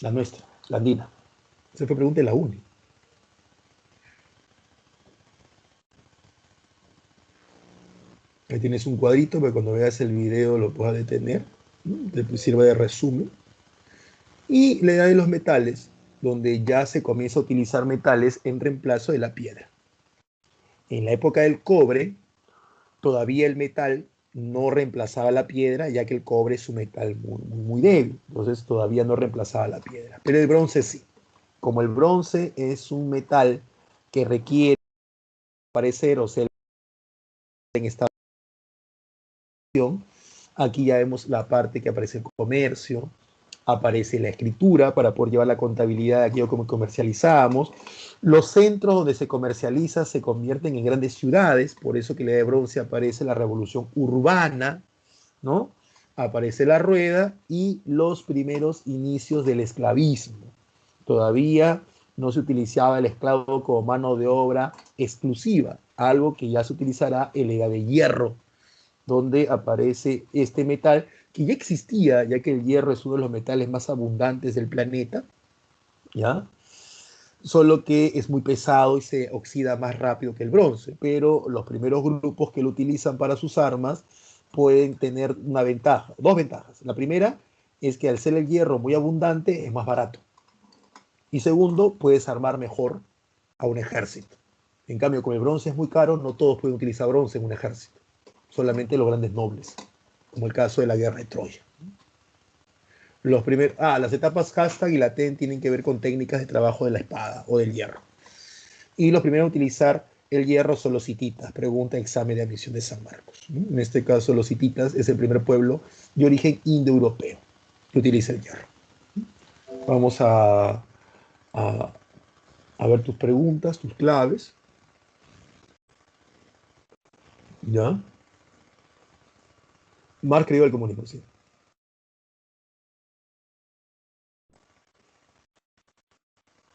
la nuestra, la andina. Esa fue pregunta de la UNI. Ahí tienes un cuadrito para cuando veas el video lo puedas detener, ¿no? Te sirve de resumen. Y la edad de los metales, donde ya se comienza a utilizar metales en reemplazo de la piedra. En la época del cobre, todavía el metal no reemplazaba la piedra, ya que el cobre es un metal muy débil, entonces todavía no reemplazaba la piedra. Pero el bronce sí. Como el bronce es un metal que requiere aparecer o ser en esta aquí ya vemos la parte que aparece el comercio, aparece la escritura para poder llevar la contabilidad de aquello como comercializamos. Los centros donde se comercializa se convierten en grandes ciudades, por eso que en la edad de bronce aparece la revolución urbana, ¿no? Aparece la rueda y los primeros inicios del esclavismo. Todavía no se utilizaba el esclavo como mano de obra exclusiva, algo que ya se utilizará en la edad de hierro, donde aparece este metal que ya existía, ya que el hierro es uno de los metales más abundantes del planeta, ¿ya? Solo que es muy pesado y se oxida más rápido que el bronce, pero los primeros grupos que lo utilizan para sus armas pueden tener una ventaja, dos ventajas. La primera es que al ser el hierro muy abundante es más barato. Y segundo, puedes armar mejor a un ejército. En cambio, como el bronce es muy caro, no todos pueden utilizar bronce en un ejército, solamente los grandes nobles, como el caso de la guerra de Troya. Las etapas hashtag y la TEN tienen que ver con técnicas de trabajo de la espada o del hierro. Y los primeros a utilizar el hierro son los hititas, pregunta examen de admisión de San Marcos. En este caso, los hititas es el primer pueblo de origen indoeuropeo que utiliza el hierro. Vamos a ver tus preguntas, tus claves. ¿Ya? Mar creyó el comunicación.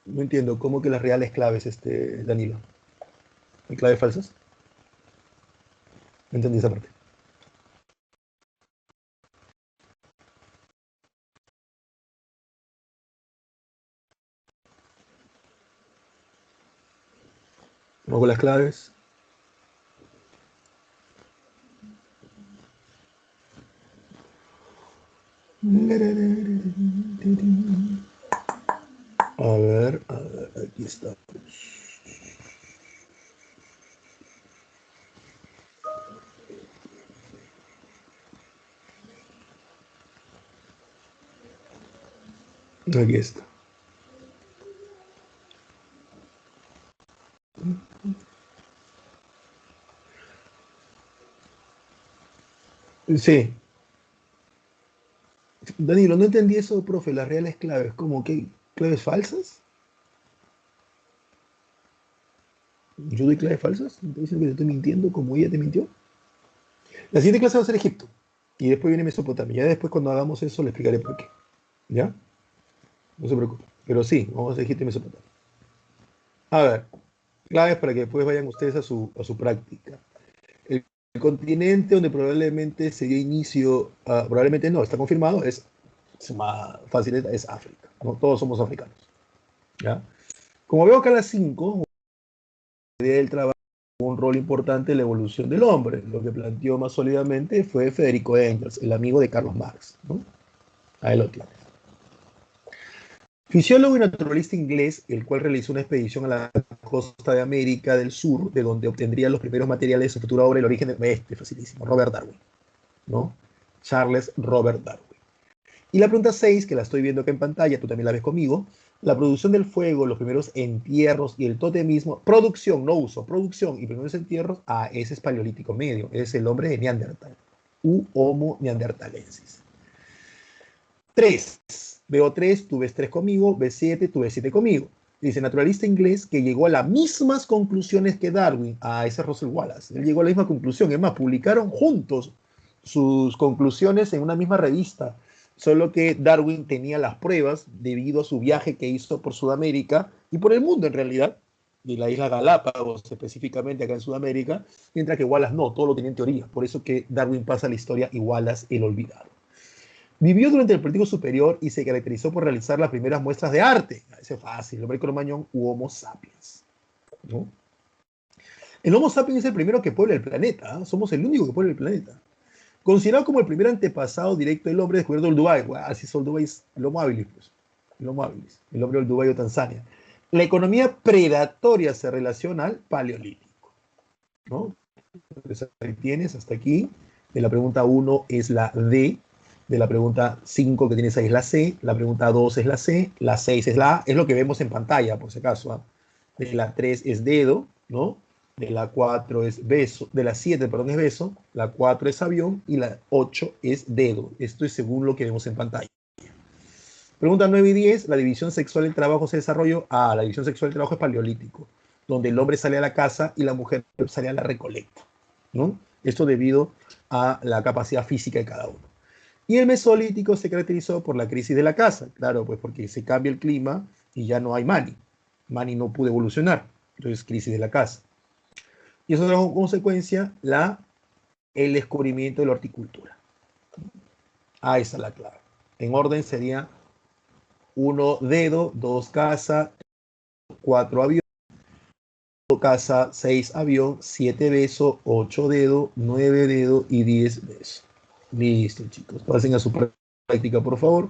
No entiendo, ¿cómo que las reales claves, Danilo? ¿Hay claves falsas? No entendí esa parte. Vamos con las claves. A ver, aquí está. Aquí está. Sí. Danilo, no entendí eso, profe, las reales claves. ¿Cómo que claves falsas? ¿Yo doy claves falsas? ¿Me dicen que te estoy mintiendo como ella te mintió? La siguiente clase va a ser Egipto. Y después viene Mesopotamia. Ya después cuando hagamos eso le explicaré por qué. ¿Ya? No se preocupe. Pero sí, vamos a hacer Egipto y Mesopotamia. A ver, claves para que después vayan ustedes a su práctica. El continente donde probablemente se dio inicio, probablemente no, está confirmado, es más fácil, es África. ¿No? Todos somos africanos. ¿Ya? Como veo acá a las 5, la idea del trabajo jugó un rol importante en la evolución del hombre. Lo que planteó más sólidamente fue Federico Engels, el amigo de Carlos Marx, ¿no? Ahí lo tienes. Fisiólogo y naturalista inglés, el cual realizó una expedición a la costa de América del Sur, de donde obtendría los primeros materiales de su futura obra El origen del facilísimo, Robert Darwin, ¿no? Charles Robert Darwin. Y la pregunta 6, que la estoy viendo acá en pantalla, tú también la ves conmigo, la producción del fuego, los primeros entierros y el totemismo, producción, no uso, producción y primeros entierros, ese es paleolítico medio, es el hombre de Neandertal, u Homo neanderthalensis. 3, veo 3, tú ves 3 conmigo, ves 7, tú ves 7 conmigo. Dice, naturalista inglés que llegó a las mismas conclusiones que Darwin, ese es Russell Wallace, él llegó a la misma conclusión, es más, publicaron juntos sus conclusiones en una misma revista, solo que Darwin tenía las pruebas debido a su viaje que hizo por Sudamérica y por el mundo en realidad, de la isla Galápagos específicamente acá en Sudamérica, mientras que Wallace no, todo lo tenía en teoría, por eso que Darwin pasa a la historia y Wallace el olvidado. Vivió durante el Paleolítico Superior y se caracterizó por realizar las primeras muestras de arte. Ese es fácil, el hombre cromañón u Homo sapiens, ¿no? El Homo sapiens es el primero que puebla el planeta, ¿eh? Somos el único que puebla el planeta. Considerado como el primer antepasado directo del hombre descubierto el Dubái. Así es el Dubái, el Homo habilis, pues. El Homo habilis, el hombre del Dubái o Tanzania. La economía predatoria se relaciona al Paleolítico, ¿no? Entonces ahí tienes hasta aquí. De la pregunta 1 es la D. De la pregunta 5 que tienes ahí es la C. La pregunta 2 es la C. La 6 es la A. Es lo que vemos en pantalla, por si acaso, ¿eh? De la 3 es dedo, ¿no? De la 4 es beso. De la 7, perdón, es beso. La 4 es avión. Y la 8 es dedo. Esto es según lo que vemos en pantalla. Pregunta 9 y 10. La división sexual del trabajo se desarrolló. La división sexual del trabajo es paleolítico, donde el hombre sale a la caza y la mujer sale a la recolecta, ¿no? Esto debido a la capacidad física de cada uno. Y el mesolítico se caracterizó por la crisis de la caza, claro, pues porque se cambia el clima y ya no hay Mani. Mani no pudo evolucionar, entonces crisis de la caza. Y eso trajo como consecuencia el descubrimiento de la horticultura. Esa es la clave. En orden sería 1 dedo, 2 caza, 4 avión, 5 caza, 6 avión, 7 beso, 8 dedo, 9 dedo y 10 beso. Listo, chicos. Pasen a su práctica, por favor.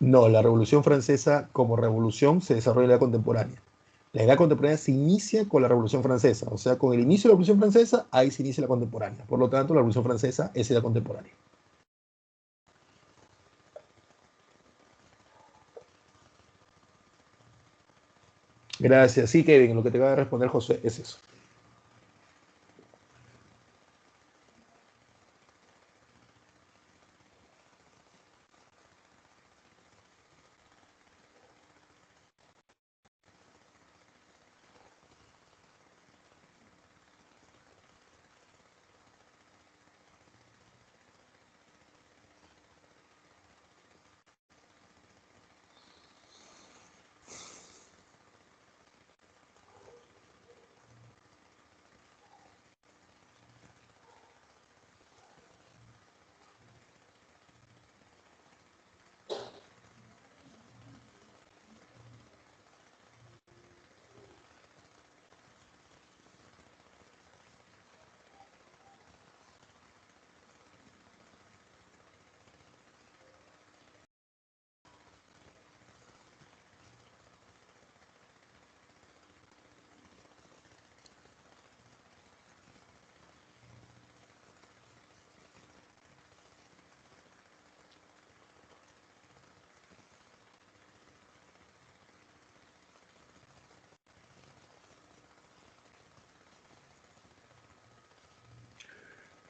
No, la Revolución Francesa como revolución se desarrolla en la edad contemporánea. La edad contemporánea se inicia con la Revolución Francesa, o sea, con el inicio de la Revolución Francesa, ahí se inicia la contemporánea. Por lo tanto, la Revolución Francesa es edad contemporánea. Gracias. Sí, Kevin, lo que te va a responder José es eso.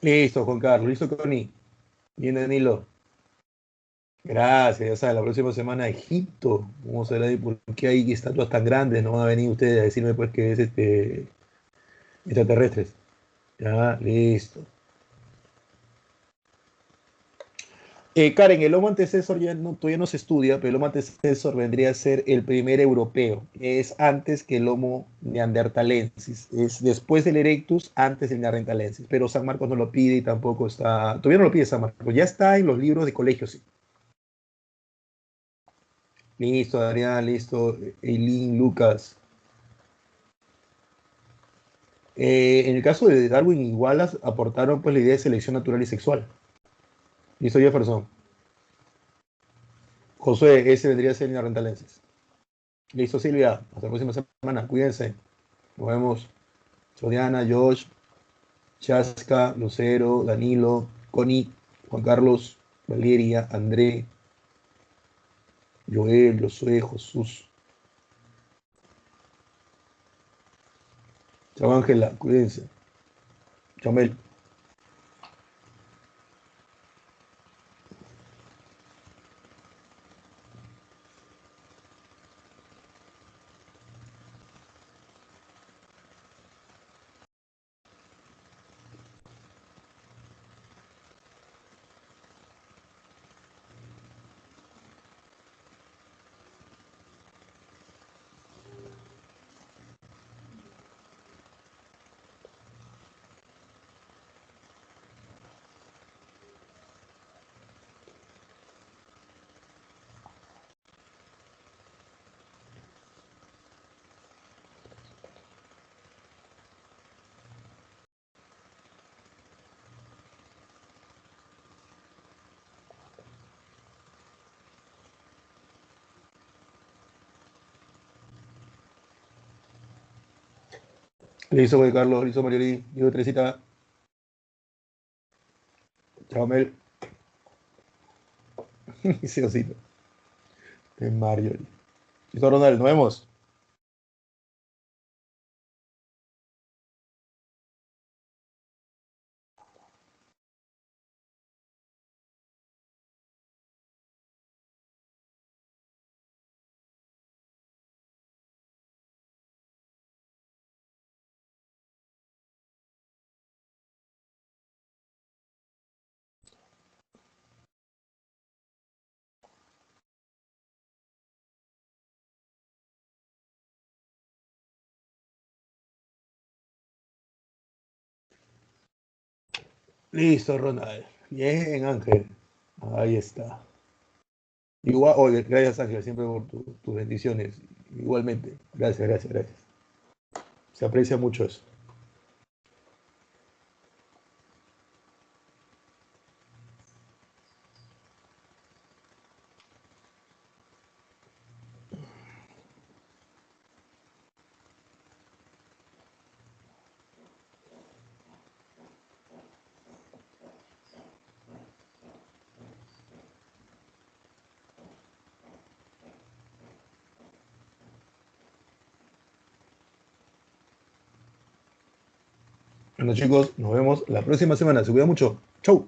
Listo, Juan Carlos. Listo, Connie. Bien, Danilo. Gracias. Ya sabes, la próxima semana Egipto. Vamos a ver ahí por qué hay estatuas tan grandes. No van a venir ustedes a decirme pues que es extraterrestres. Ya, listo. Karen, el Homo antecesor ya no, todavía no se estudia, pero el Homo antecesor vendría a ser el primer europeo. Es antes que el Homo neanderthalensis. Es después del Erectus, antes del neanderthalensis. Pero San Marcos no lo pide y tampoco está. Todavía no lo pide San Marcos. Ya está en los libros de colegio, sí. Listo, Adrián, listo. Eileen, Lucas. En el caso de Darwin y Wallace aportaron pues la idea de selección natural y sexual. Listo, Jefferson. Josué, ese vendría a ser neanderthalensis. Listo, Silvia. Hasta la próxima semana. Cuídense. Nos vemos. Soriana, Josh, Chaska, Lucero, Danilo, Connie, Juan Carlos, Valeria, André, Joel, Josué, Jesús. Chao Ángela, cuídense. Chamel. Listo, güey, Carlos, listo, Marioli, digo Teresita. Chao, Mel. Sí, osito. De Marioli. Listo, Ronald, nos vemos. Listo, Ronald. Bien, Ángel. Ahí está. Igual, oye, gracias, Ángel, siempre por tus bendiciones. Igualmente. Gracias, gracias, gracias. Se aprecia mucho eso. Bueno, chicos, nos vemos la próxima semana. Se cuida mucho. Chau.